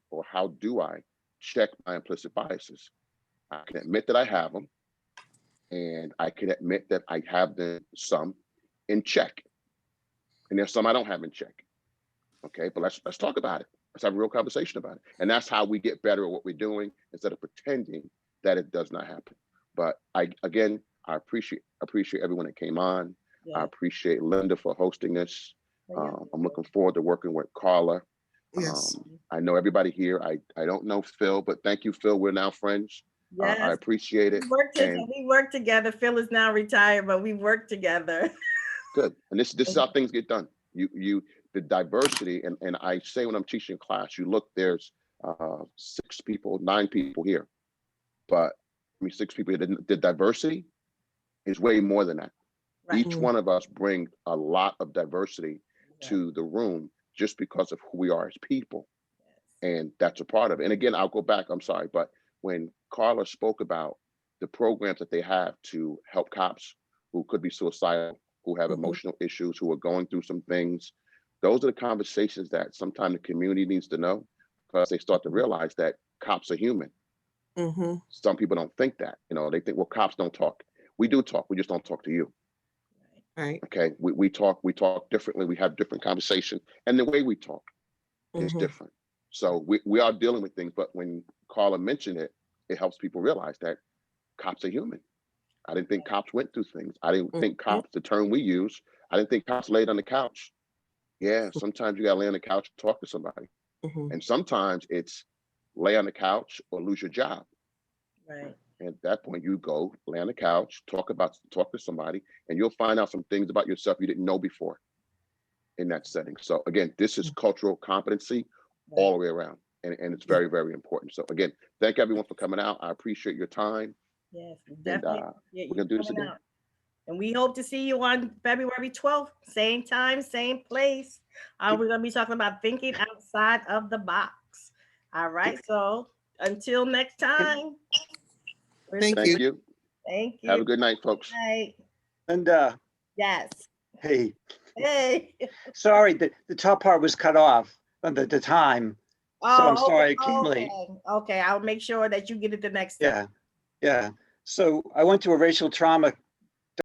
S2: check my implicit biases? I can admit that I have them, and I can admit that I have them some in check, and there's some I don't have in check. Okay, but let's talk about it. Let's have a real conversation about it, and that's how we get better at what we're doing instead of pretending that it does not happen. But I appreciate everyone that came on.
S1: Yeah.
S2: I appreciate Linda for hosting this. I'm looking forward to working with Carla.
S4: Yes.
S2: I know everybody here. I don't know Phil, but thank you, Phil. We're now friends.
S1: Yes.
S2: I appreciate it.
S1: We work together. Phil is now retired, but we work together.
S2: Good. And this is how things get done. The diversity, and I say when I'm teaching class, you look, there's 6 people, 9 people here, but 6 people. The diversity is way more than that. Right. Each one of us bring a lot of diversity to the room just because of who we are as people. And that's a part of it. And again, I'll go back, I'm sorry, but when Carla spoke about the programs that they have to help cops who could be suicidal, who have emotional issues, who are going through some things, those are the conversations that sometimes the community needs to know, because they start to realize that cops are human. Some people don't think that, they think, well, cops don't talk. We do talk, we just don't talk to you.
S4: Right.
S2: Okay, we talk differently. We have different conversation, and the way we talk is
S4: Mhm.
S2: different. So we are dealing with things, but when Carla mentioned it, it helps people realize that cops are human. I didn't think cops went through things. I didn't think
S4: Mhm.
S2: cops, the term we use, I didn't think cops laid on the couch. Yeah, sometimes you gotta lay on the couch and talk to somebody.
S4: Mhm.
S2: And sometimes it's lay on the couch or lose your job.
S1: Right.
S2: And at that point, you go lay on the couch, talk to somebody, and you'll find out some things about yourself you didn't know before in that setting. So again, this is cultural competency all
S1: Right.
S2: the way around. And it's
S4: Yeah.
S2: very, very important. So again, thank everyone for coming out. I appreciate your time.
S1: Yes, we
S2: And
S1: definitely appreciate
S2: we're
S1: you
S2: gonna do this
S1: coming
S2: again.
S1: out. And we hope to see you on February 12th, same time, same place. We're going to be talking about thinking outside of the box. All right. So until next time,
S4: Thank
S2: Thank
S4: you.
S2: you.
S1: thank you.
S2: Have a good night, folks.
S1: Night.
S6: Linda,
S1: Yes.
S6: hey,
S1: Hey.
S6: sorry, the top part was cut off on the time. So I'm sorry I came
S1: okay.
S6: late.
S1: Okay. I'll make sure that you get it the next time.
S6: Yeah, yeah. So I went to a racial trauma